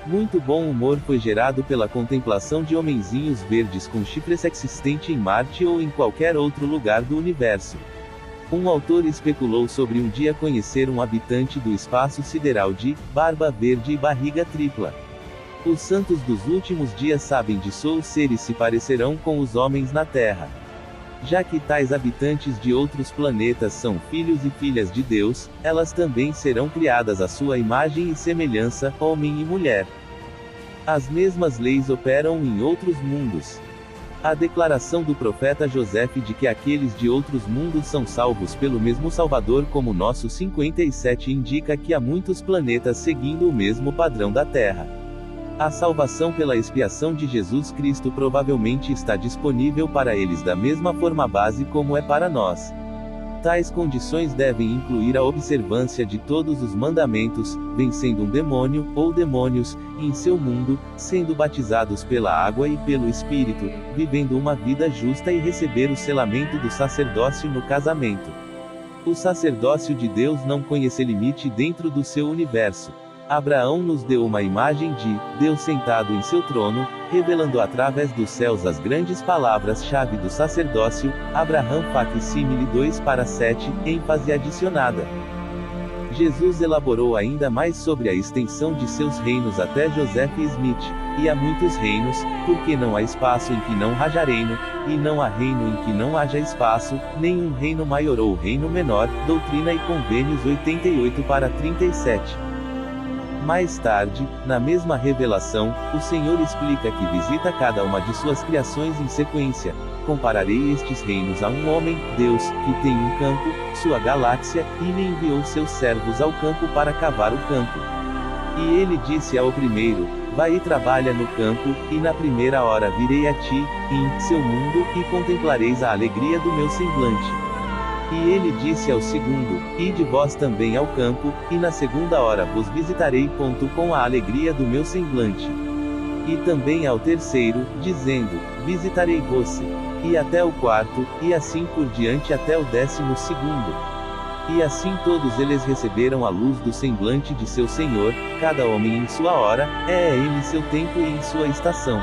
Muito bom humor foi gerado pela contemplação de homenzinhos verdes com chifres existente em Marte ou em qualquer outro lugar do universo. Um autor especulou sobre um dia conhecer um habitante do espaço sideral de barba verde e barriga tripla. Os santos dos últimos dias sabem disso, os seres se parecerão com os homens na Terra. Já que tais habitantes de outros planetas são filhos e filhas de Deus, elas também serão criadas à sua imagem e semelhança, homem e mulher. As mesmas leis operam em outros mundos. A declaração do profeta Joseph de que aqueles de outros mundos são salvos pelo mesmo Salvador como nosso 57 indica que há muitos planetas seguindo o mesmo padrão da Terra. A salvação pela expiação de Jesus Cristo provavelmente está disponível para eles da mesma forma base como é para nós. Tais condições devem incluir a observância de todos os mandamentos, vencendo um demônio, ou demônios, em seu mundo, sendo batizados pela água e pelo Espírito, vivendo uma vida justa e receber o selamento do sacerdócio no casamento. O sacerdócio de Deus não conhece limite dentro do seu universo. Abraão nos deu uma imagem de Deus sentado em seu trono, revelando através dos céus as grandes palavras-chave do sacerdócio. Abraham Fac-Símile 2:7, ênfase adicionada. Jesus elaborou ainda mais sobre a extensão de seus reinos até Joseph Smith. E há muitos reinos, porque não há espaço em que não haja reino, e não há reino em que não haja espaço, nenhum reino maior ou reino menor. Doutrina e Convênios 88/37. Mais tarde, na mesma revelação, o Senhor explica que visita cada uma de suas criações em sequência. Compararei estes reinos a um homem, Deus, que tem um campo, sua galáxia, e lhe enviou seus servos ao campo para cavar o campo. E ele disse ao primeiro: vai e trabalha no campo, e na primeira hora virei a ti, em seu mundo, e contemplareis a alegria do meu semblante. E ele disse ao segundo: ide vós também ao campo, e na segunda hora vos visitarei. Com a alegria do meu semblante. E também ao terceiro, dizendo: visitarei você. E até o quarto, e assim por diante até o 12º. E assim todos eles receberam a luz do semblante de seu Senhor, cada homem em sua hora, é ele seu tempo e em sua estação.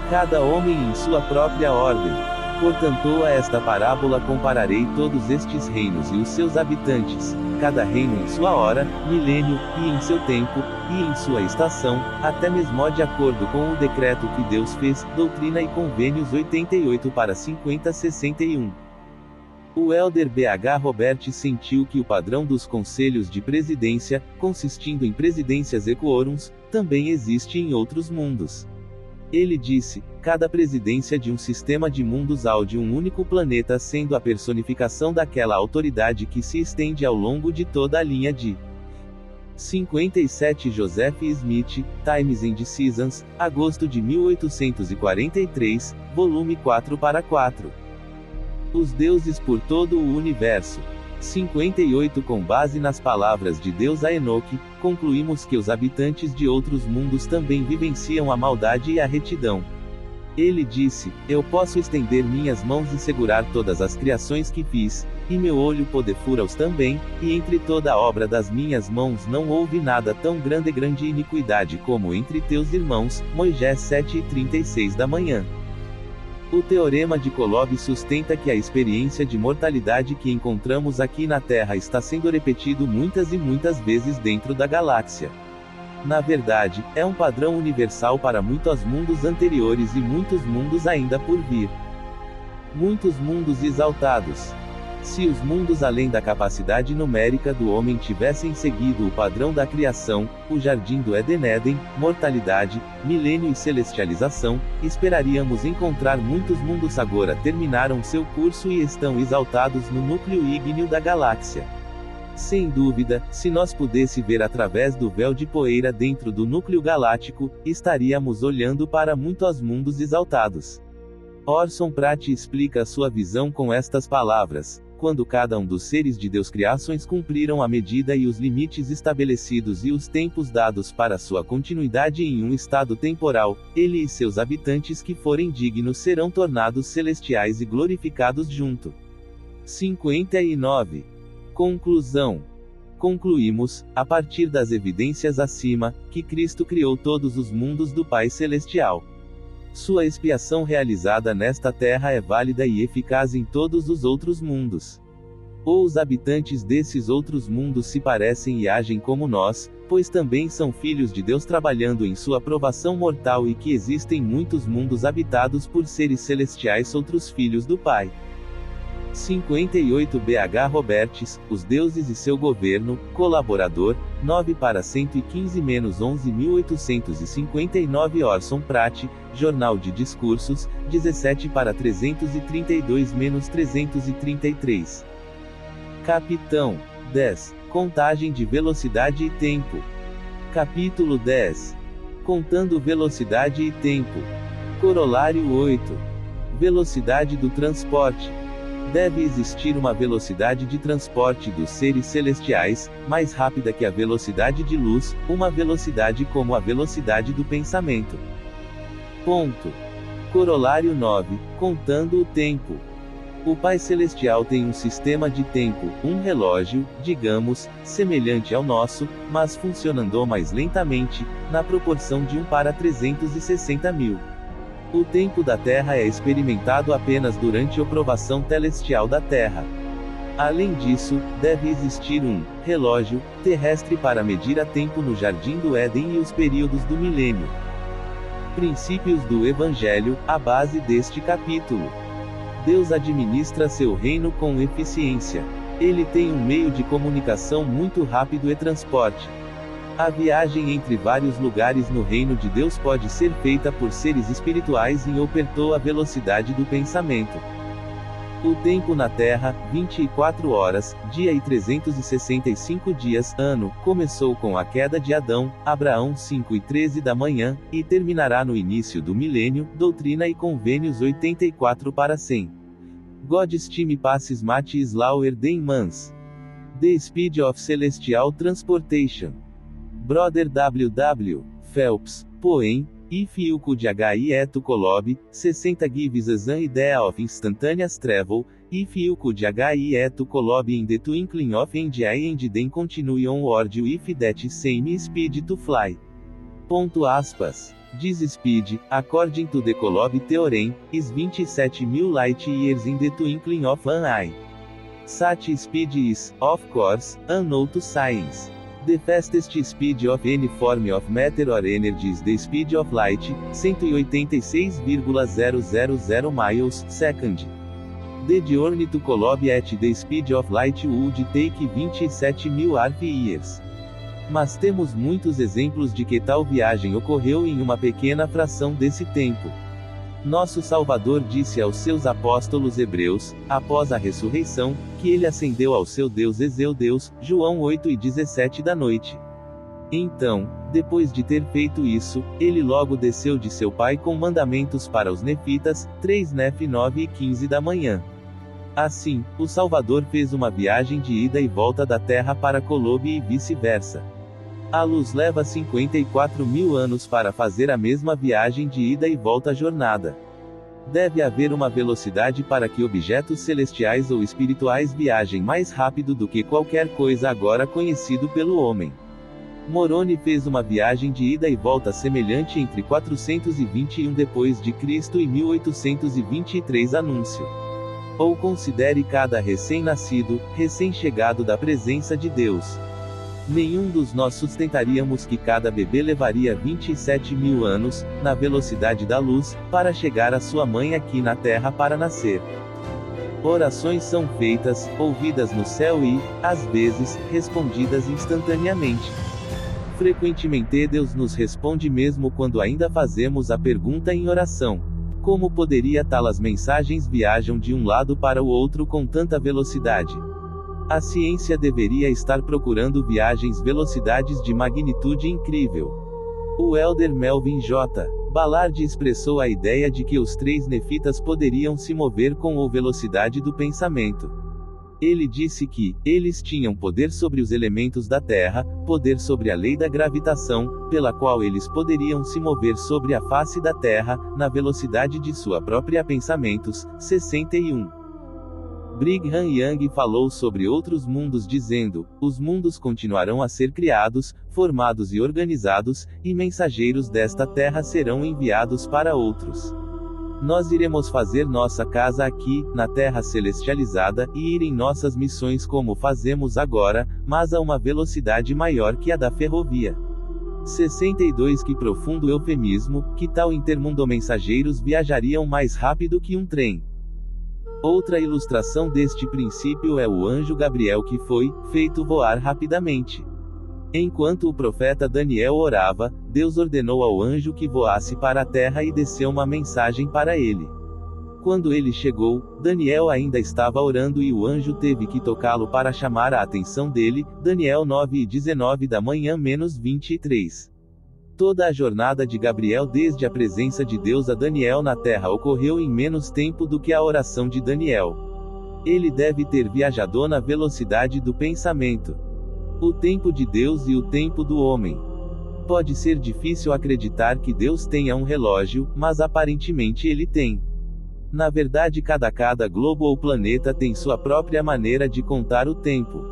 Cada homem em sua própria ordem. Portanto, a esta parábola compararei todos estes reinos e os seus habitantes, cada reino em sua hora, milênio, e em seu tempo, e em sua estação, até mesmo de acordo com o decreto que Deus fez, Doutrina e Convênios 88 para 50-61. O elder B.H. Roberts sentiu que o padrão dos conselhos de presidência, consistindo em presidências e quórums, também existe em outros mundos. Ele disse: cada presidência de um sistema de mundos há de um único planeta sendo a personificação daquela autoridade que se estende ao longo de toda a linha de 57 Joseph Smith, Times and Seasons, agosto de 1843, volume 4/4. Os deuses por todo o universo. 58 Com base nas palavras de Deus a Enoque, concluímos que os habitantes de outros mundos também vivenciam a maldade e a retidão. Ele disse: eu posso estender minhas mãos e segurar todas as criações que fiz, e meu olho poder fura-os também, e entre toda a obra das minhas mãos não houve nada tão grande iniquidade como entre teus irmãos. Moisés 7:36 da manhã. O Teorema de Kolob sustenta que a experiência de mortalidade que encontramos aqui na Terra está sendo repetido muitas e muitas vezes dentro da galáxia. Na verdade, é um padrão universal para muitos mundos anteriores e muitos mundos ainda por vir. Muitos mundos exaltados. Se os mundos além da capacidade numérica do homem tivessem seguido o padrão da criação, o jardim do Éden, mortalidade, milênio e celestialização, esperaríamos encontrar muitos mundos agora terminaram seu curso e estão exaltados no núcleo ígneo da galáxia. Sem dúvida, se nós pudesse ver através do véu de poeira dentro do núcleo galáctico, estaríamos olhando para muitos mundos exaltados. Orson Pratt explica sua visão com estas palavras: quando cada um dos seres de Deus criações cumpriram a medida e os limites estabelecidos e os tempos dados para sua continuidade em um estado temporal, ele e seus habitantes que forem dignos serão tornados celestiais e glorificados junto. 59. Conclusão. Concluímos, a partir das evidências acima, que Cristo criou todos os mundos do Pai Celestial. Sua expiação realizada nesta terra é válida e eficaz em todos os outros mundos. Ou os habitantes desses outros mundos se parecem e agem como nós, pois também são filhos de Deus trabalhando em sua provação mortal e que existem muitos mundos habitados por seres celestiais outros filhos do Pai. 58 B.H. Roberts, Os Deuses e Seu Governo, Colaborador, 9 para 115-11 1859 Orson Pratt, Jornal de Discursos, 17 para 332-333. Capitão 10. Contagem de velocidade e tempo. Capítulo 10. Contando velocidade e tempo. Corolário 8. Velocidade do transporte. Deve existir uma velocidade de transporte dos seres celestiais, mais rápida que a velocidade de luz, uma velocidade como a velocidade do pensamento. Ponto. Corolário 9. Contando o tempo. O Pai Celestial tem um sistema de tempo, um relógio, digamos, semelhante ao nosso, mas funcionando mais lentamente, na proporção de 1 para 360.000. O tempo da Terra é experimentado apenas durante a provação celestial da Terra. Além disso, deve existir um relógio terrestre para medir a tempo no Jardim do Éden e os períodos do milênio. Princípios do Evangelho, a base deste capítulo. Deus administra seu reino com eficiência. Ele tem um meio de comunicação muito rápido e transporte. A viagem entre vários lugares no reino de Deus pode ser feita por seres espirituais em ou perto a velocidade do pensamento. O tempo na Terra, 24 horas, dia e 365 dias, ano, começou com a queda de Adão, Abraão 5:13 da manhã, e terminará no início do milênio, Doutrina e Convênios 84 para 100. God's time passes Mate Slaughter den Mans. The Speed of Celestial Transportation. Brother W.W. Phelps, Poem, If you could HIE to Kolob, 60 gives us an idea of instantaneous travel, If you could HIE to collab in the twinkling of an eye and then continue onward with that same speed to fly. Ponto aspas. This speed, according to the Collab theorem, is 27,000 light years in the twinkling of an eye. Such speed is, of course, unknown to science. The fastest speed of any form of matter or energy is the speed of light, 186,000 miles second. The journey to Collab at the speed of light would take 27,000 Earth years. Mas temos muitos exemplos de que tal viagem ocorreu em uma pequena fração desse tempo. Nosso Salvador disse aos seus apóstolos hebreus, após a ressurreição, que ele ascendeu ao seu Deus e seu Deus, João 8:17 da noite. Então, depois de ter feito isso, ele logo desceu de seu Pai com mandamentos para os nefitas, 3 Nef 9:15 da manhã. Assim, o Salvador fez uma viagem de ida e volta da Terra para Collab e vice-versa. A luz leva 54.000 anos para fazer a mesma viagem de ida e volta jornada. Deve haver uma velocidade para que objetos celestiais ou espirituais viajem mais rápido do que qualquer coisa agora conhecido pelo homem. Moroni fez uma viagem de ida e volta semelhante entre 421 depois de Cristo e 1823 anúncio. Ou considere cada recém-nascido, recém-chegado da presença de Deus. Nenhum dos nós sustentaríamos que cada bebê levaria 27.000 anos, na velocidade da luz, para chegar à sua mãe aqui na Terra para nascer. Orações são feitas, ouvidas no céu e, às vezes, respondidas instantaneamente. Frequentemente Deus nos responde mesmo quando ainda fazemos a pergunta em oração. Como poderia talas mensagens viajam de um lado para o outro com tanta velocidade? A ciência deveria estar procurando velocidades de magnitude incrível. O elder Melvin J. Ballard expressou a ideia de que os 3 nefitas poderiam se mover com a velocidade do pensamento. Ele disse que, eles tinham poder sobre os elementos da Terra, poder sobre a lei da gravitação, pela qual eles poderiam se mover sobre a face da Terra, na velocidade de sua própria pensamentos. 61. Brigham Young falou sobre outros mundos dizendo, os mundos continuarão a ser criados, formados e organizados, e mensageiros desta terra serão enviados para outros. Nós iremos fazer nossa casa aqui, na terra celestializada, e ir em nossas missões como fazemos agora, mas a uma velocidade maior que a da ferrovia. 62 Que profundo eufemismo, que tal intermundomensageiros viajariam mais rápido que um trem? Outra ilustração deste princípio é o anjo Gabriel que foi feito voar rapidamente. Enquanto o profeta Daniel orava, Deus ordenou ao anjo que voasse para a terra e desceu uma mensagem para ele. Quando ele chegou, Daniel ainda estava orando e o anjo teve que tocá-lo para chamar a atenção dele. Daniel 9:19 da manhã menos 23. Toda a jornada de Gabriel desde a presença de Deus a Daniel na terra ocorreu em menos tempo do que a oração de Daniel. Ele deve ter viajado na velocidade do pensamento. O tempo de Deus e o tempo do homem. Pode ser difícil acreditar que Deus tenha um relógio, mas aparentemente ele tem. Na verdade, cada globo ou planeta tem sua própria maneira de contar o tempo.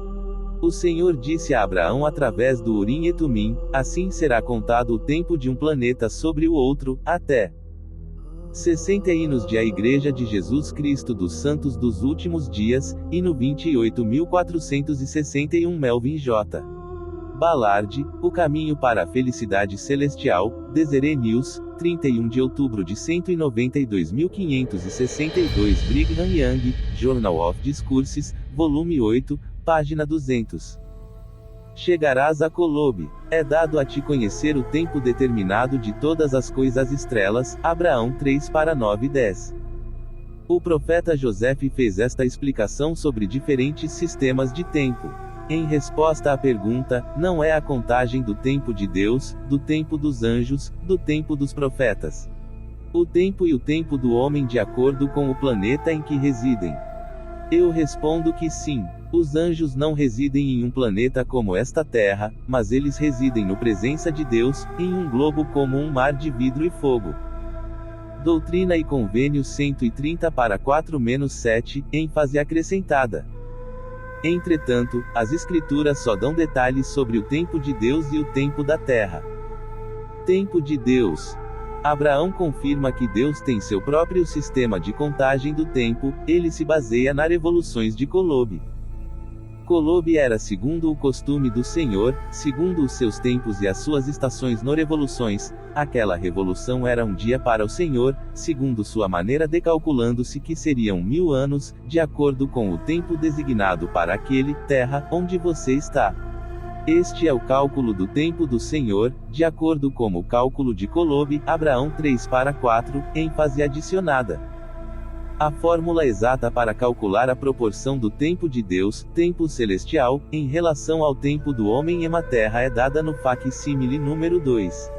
O Senhor disse a Abraão através do Urim e Tumim, assim será contado o tempo de um planeta sobre o outro, até 60 hinos de A Igreja de Jesus Cristo dos Santos dos Últimos Dias, hino 28.461 Melvin J. Ballard, O Caminho para a Felicidade Celestial, Deseret News, 31 de outubro de 192.562 Brigham Young, Journal of Discourses, volume 8, página 200. Chegarás a Collab. É dado a te conhecer o tempo determinado de todas as coisas estrelas, Abraão 3:9-10. O profeta José fez esta explicação sobre diferentes sistemas de tempo. Em resposta à pergunta, não é a contagem do tempo de Deus, do tempo dos anjos, do tempo dos profetas. O tempo e o tempo do homem de acordo com o planeta em que residem. Eu respondo que sim. Os anjos não residem em um planeta como esta Terra, mas eles residem no presença de Deus, em um globo como um mar de vidro e fogo. Doutrina e Convênios 130/4-7, ênfase acrescentada. Entretanto, as Escrituras só dão detalhes sobre o tempo de Deus e o tempo da terra. Tempo de Deus. Abraão confirma que Deus tem seu próprio sistema de contagem do tempo, ele se baseia nas revoluções de Kolob. Kolob era segundo o costume do Senhor, segundo os seus tempos e as suas estações no revoluções, aquela revolução era um dia para o Senhor, segundo sua maneira decalculando-se que seriam 1000 anos, de acordo com o tempo designado para aquele, terra, onde você está. Este é o cálculo do tempo do Senhor, de acordo com o cálculo de Kolob, Abraão 3/4, ênfase adicionada. A fórmula exata para calcular a proporção do tempo de Deus, tempo celestial, em relação ao tempo do homem em terra é dada no facsímile número 2.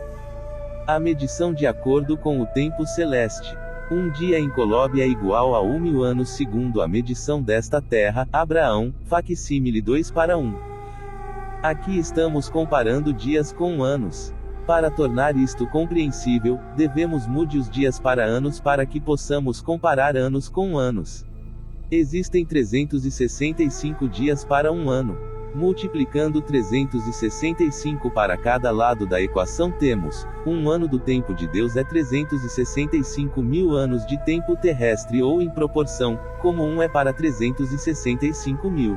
A medição de acordo com o tempo celeste. Um dia em Kolob é igual a 1000 anos segundo a medição desta terra, Abraão, facsímile 2/1. Aqui estamos comparando dias com anos. Para tornar isto compreensível, devemos mudar os dias para anos para que possamos comparar anos com anos. Existem 365 dias para um ano. Multiplicando 365 para cada lado da equação temos, um ano do tempo de Deus é 365.000 anos de tempo terrestre ou em proporção, como 1 é para 365.000.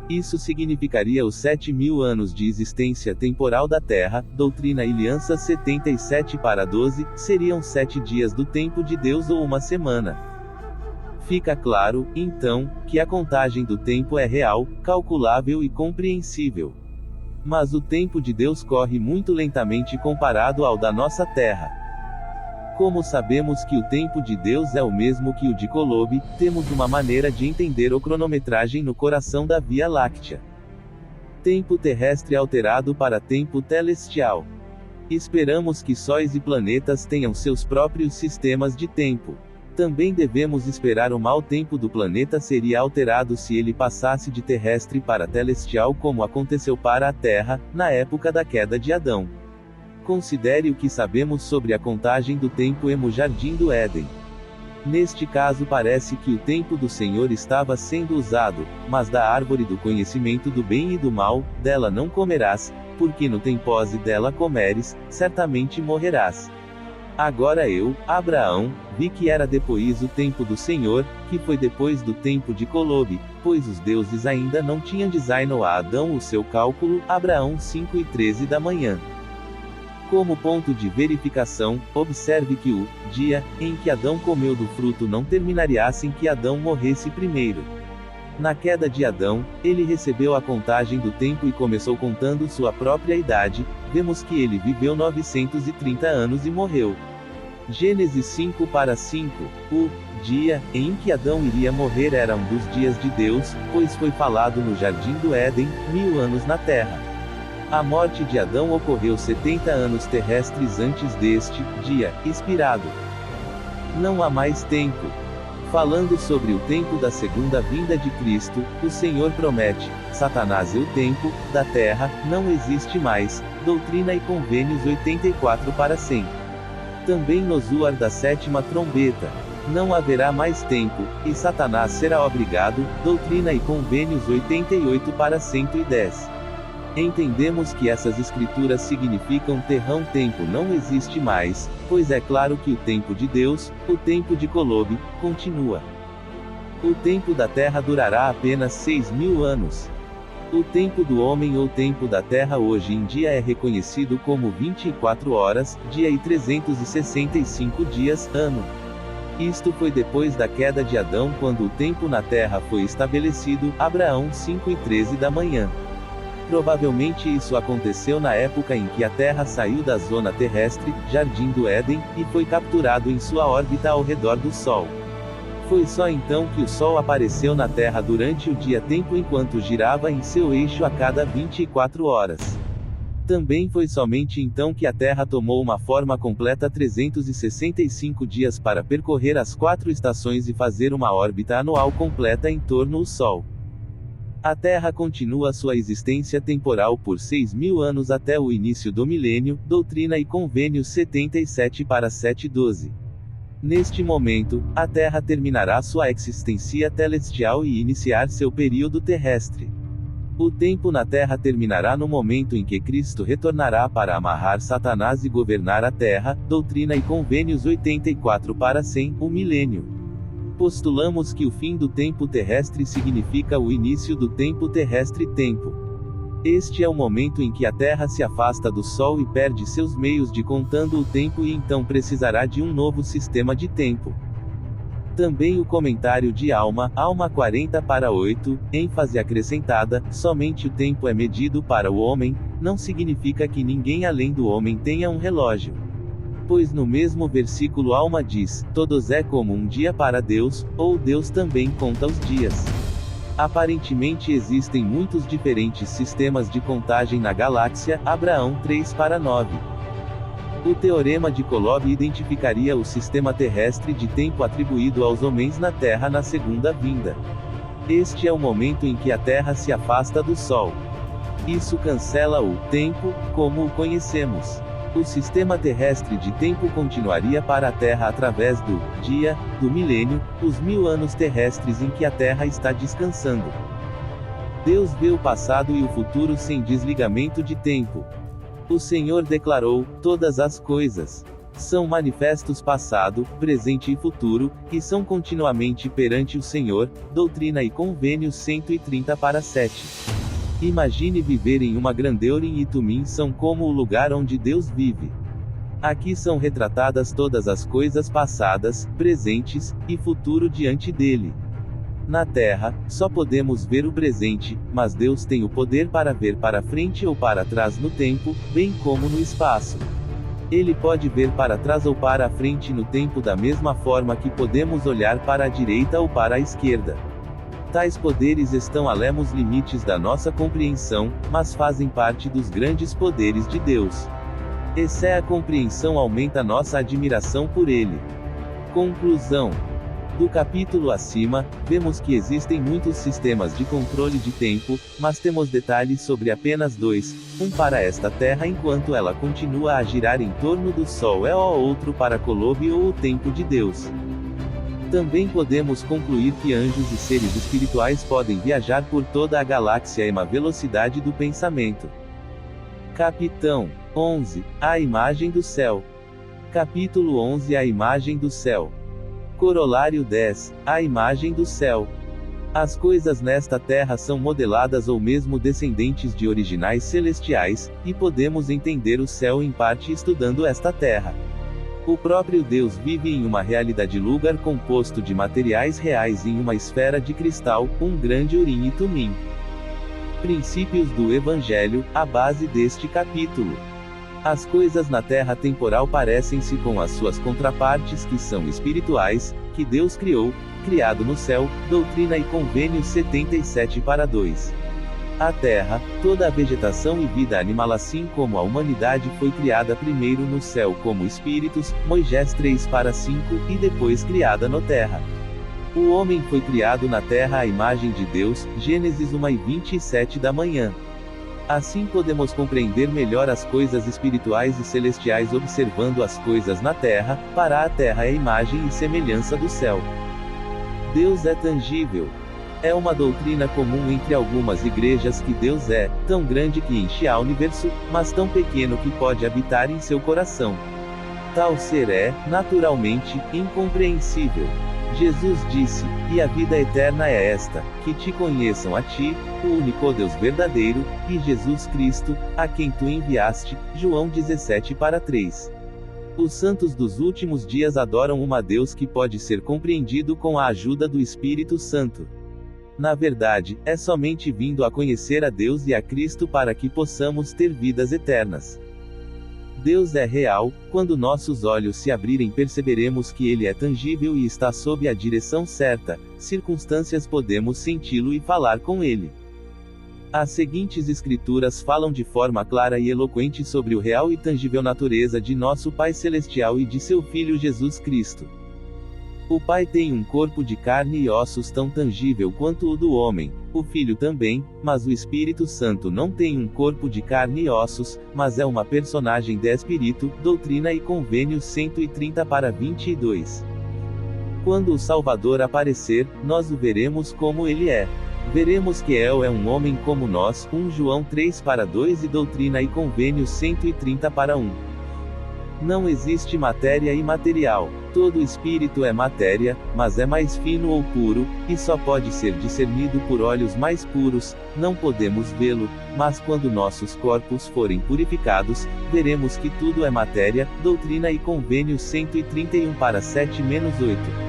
Isso significaria os 7.000 anos de existência temporal da Terra, doutrina Aliança 77/12, seriam 7 dias do tempo de Deus ou uma semana. Fica claro, então, que a contagem do tempo é real, calculável e compreensível. Mas o tempo de Deus corre muito lentamente comparado ao da nossa Terra. Como sabemos que o tempo de Deus é o mesmo que o de Kolob, temos uma maneira de entender a cronometragem no coração da Via Láctea. Tempo terrestre alterado para tempo celestial. Esperamos que sóis e planetas tenham seus próprios sistemas de tempo. Também devemos esperar o mau tempo do planeta seria alterado se ele passasse de terrestre para celestial como aconteceu para a Terra, na época da queda de Adão. Considere o que sabemos sobre a contagem do tempo no Jardim do Éden. Neste caso parece que o tempo do Senhor estava sendo usado, mas da árvore do conhecimento do bem e do mal, dela não comerás, porque no tempose dela comeres, certamente morrerás. Agora eu, Abraão, vi que era depois o tempo do Senhor, que foi depois do tempo de Kolob, pois os deuses ainda não tinham designado a Adão o seu cálculo, Abraão 5:13 da manhã. Como ponto de verificação, observe que o dia em que Adão comeu do fruto não terminaria sem que Adão morresse primeiro. Na queda de Adão, ele recebeu a contagem do tempo e começou contando sua própria idade, vemos que ele viveu 930 anos e morreu. Gênesis 5:5, o dia em que Adão iria morrer era um dos dias de Deus, pois foi falado no Jardim do Éden, 1000 anos na terra. A morte de Adão ocorreu 70 anos terrestres antes deste dia expirado. Não há mais tempo. Falando sobre o tempo da segunda vinda de Cristo, o Senhor promete: Satanás é o tempo da terra, não existe mais. Doutrina e Convênios 84/100. Também no Zoar da sétima trombeta. Não haverá mais tempo, e Satanás será obrigado. Doutrina e Convênios 88/110. Entendemos que essas escrituras significam terrão tempo não existe mais, pois é claro que o tempo de Deus, o tempo de Kolob, continua. O tempo da terra durará apenas 6.000 anos. O tempo do homem ou tempo da terra hoje em dia é reconhecido como 24 horas, dia e 365 dias, ano. Isto foi depois da queda de Adão quando o tempo na terra foi estabelecido, Abraão 5:13 da manhã. Provavelmente isso aconteceu na época em que a Terra saiu da zona terrestre, Jardim do Éden, e foi capturado em sua órbita ao redor do Sol. Foi só então que o Sol apareceu na Terra durante o dia-tempo enquanto girava em seu eixo a cada 24 horas. Também foi somente então que a Terra tomou uma forma completa 365 dias para percorrer as 4 estações e fazer uma órbita anual completa em torno do Sol. A Terra continua sua existência temporal por 6.000 anos até o início do milênio, Doutrina e Convênios 77/712. Neste momento, a Terra terminará sua existência celestial e iniciar seu período terrestre. O tempo na Terra terminará no momento em que Cristo retornará para amarrar Satanás e governar a Terra, Doutrina e Convênios 84 para 100, o milênio. Postulamos que o fim do tempo terrestre significa o início do tempo terrestre tempo. Este é o momento em que a Terra se afasta do Sol e perde seus meios de contando o tempo e então precisará de um novo sistema de tempo. Também o comentário de Alma 40 para 8, ênfase acrescentada, somente o tempo é medido para o homem, não significa que ninguém além do homem tenha um relógio. Pois no mesmo versículo Alma diz, todos é como um dia para Deus, ou Deus também conta os dias. Aparentemente existem muitos diferentes sistemas de contagem na galáxia, Abraão 3 para 9. O teorema de Kolob identificaria o sistema terrestre de tempo atribuído aos homens na Terra na segunda vinda. Este é o momento em que a Terra se afasta do Sol. Isso cancela o tempo, como o conhecemos. O sistema terrestre de tempo continuaria para a Terra através do dia, do milênio, os 1000 anos terrestres em que a Terra está descansando. Deus vê o passado e o futuro sem desligamento de tempo. O Senhor declarou, todas as coisas são manifestos passado, presente e futuro, e são continuamente perante o Senhor, Doutrina e Convênios 130 para 7. Imagine viver em uma Grandeurim e Tumim são como o lugar onde Deus vive. Aqui são retratadas todas as coisas passadas, presentes, e futuro diante dele. Na Terra, só podemos ver o presente, mas Deus tem o poder para ver para frente ou para trás no tempo, bem como no espaço. Ele pode ver para trás ou para a frente no tempo da mesma forma que podemos olhar para a direita ou para a esquerda. Tais poderes estão além dos limites da nossa compreensão, mas fazem parte dos grandes poderes de Deus. Essa compreensão aumenta nossa admiração por ele. Conclusão. Do capítulo acima, vemos que existem muitos sistemas de controle de tempo, mas temos detalhes sobre apenas dois, um para esta Terra enquanto ela continua a girar em torno do Sol e o outro para Kolob ou o tempo de Deus. Também podemos concluir que anjos e seres espirituais podem viajar por toda a galáxia em uma velocidade do pensamento. Capitão 11. A imagem do céu. Capítulo 11. A imagem do céu. Corolário 10. A imagem do céu. As coisas nesta terra são modeladas ou mesmo descendentes de originais celestiais, e podemos entender o céu em parte estudando esta terra. O próprio Deus vive em uma realidade lugar composto de materiais reais em uma esfera de cristal, um grande Urim e Tumim. Princípios do Evangelho, a base deste capítulo. As coisas na terra temporal parecem-se com as suas contrapartes que são espirituais, que Deus criou, criado no céu, Doutrina e Convênios 77 para 2. A terra, toda a vegetação e vida animal assim como a humanidade foi criada primeiro no céu como espíritos, Moisés 3 para 5, e depois criada no terra. O homem foi criado na terra à imagem de Deus, Gênesis 1:27 da manhã. Assim podemos compreender melhor as coisas espirituais e celestiais observando as coisas na terra, para a terra é a imagem e semelhança do céu. Deus é tangível. É uma doutrina comum entre algumas igrejas que Deus é tão grande que enche o universo, mas tão pequeno que pode habitar em seu coração. Tal ser é, naturalmente, incompreensível. Jesus disse, e a vida eterna é esta, que te conheçam a ti, o único Deus verdadeiro, e Jesus Cristo, a quem tu enviaste, João 17 para 3. Os santos dos últimos dias adoram uma Deus que pode ser compreendido com a ajuda do Espírito Santo. Na verdade, é somente vindo a conhecer a Deus e a Cristo para que possamos ter vidas eternas. Deus é real, quando nossos olhos se abrirem perceberemos que Ele é tangível e está sob a direção certa, circunstâncias podemos senti-lo e falar com Ele. As seguintes escrituras falam de forma clara e eloquente sobre o real e tangível natureza de nosso Pai Celestial e de seu Filho Jesus Cristo. O Pai tem um corpo de carne e ossos tão tangível quanto o do homem, o Filho também, mas o Espírito Santo não tem um corpo de carne e ossos, mas é uma personagem de espírito, Doutrina e Convênios 130 para 22. Quando o Salvador aparecer, nós o veremos como ele é. Veremos que ele é um homem como nós, 1 João 3:2 e Doutrina e Convênios 130:1. Não existe matéria imaterial. Todo espírito é matéria, mas é mais fino ou puro, e só pode ser discernido por olhos mais puros. Não podemos vê-lo, mas quando nossos corpos forem purificados, veremos que tudo é matéria. Doutrina e Convênios 131:7-8.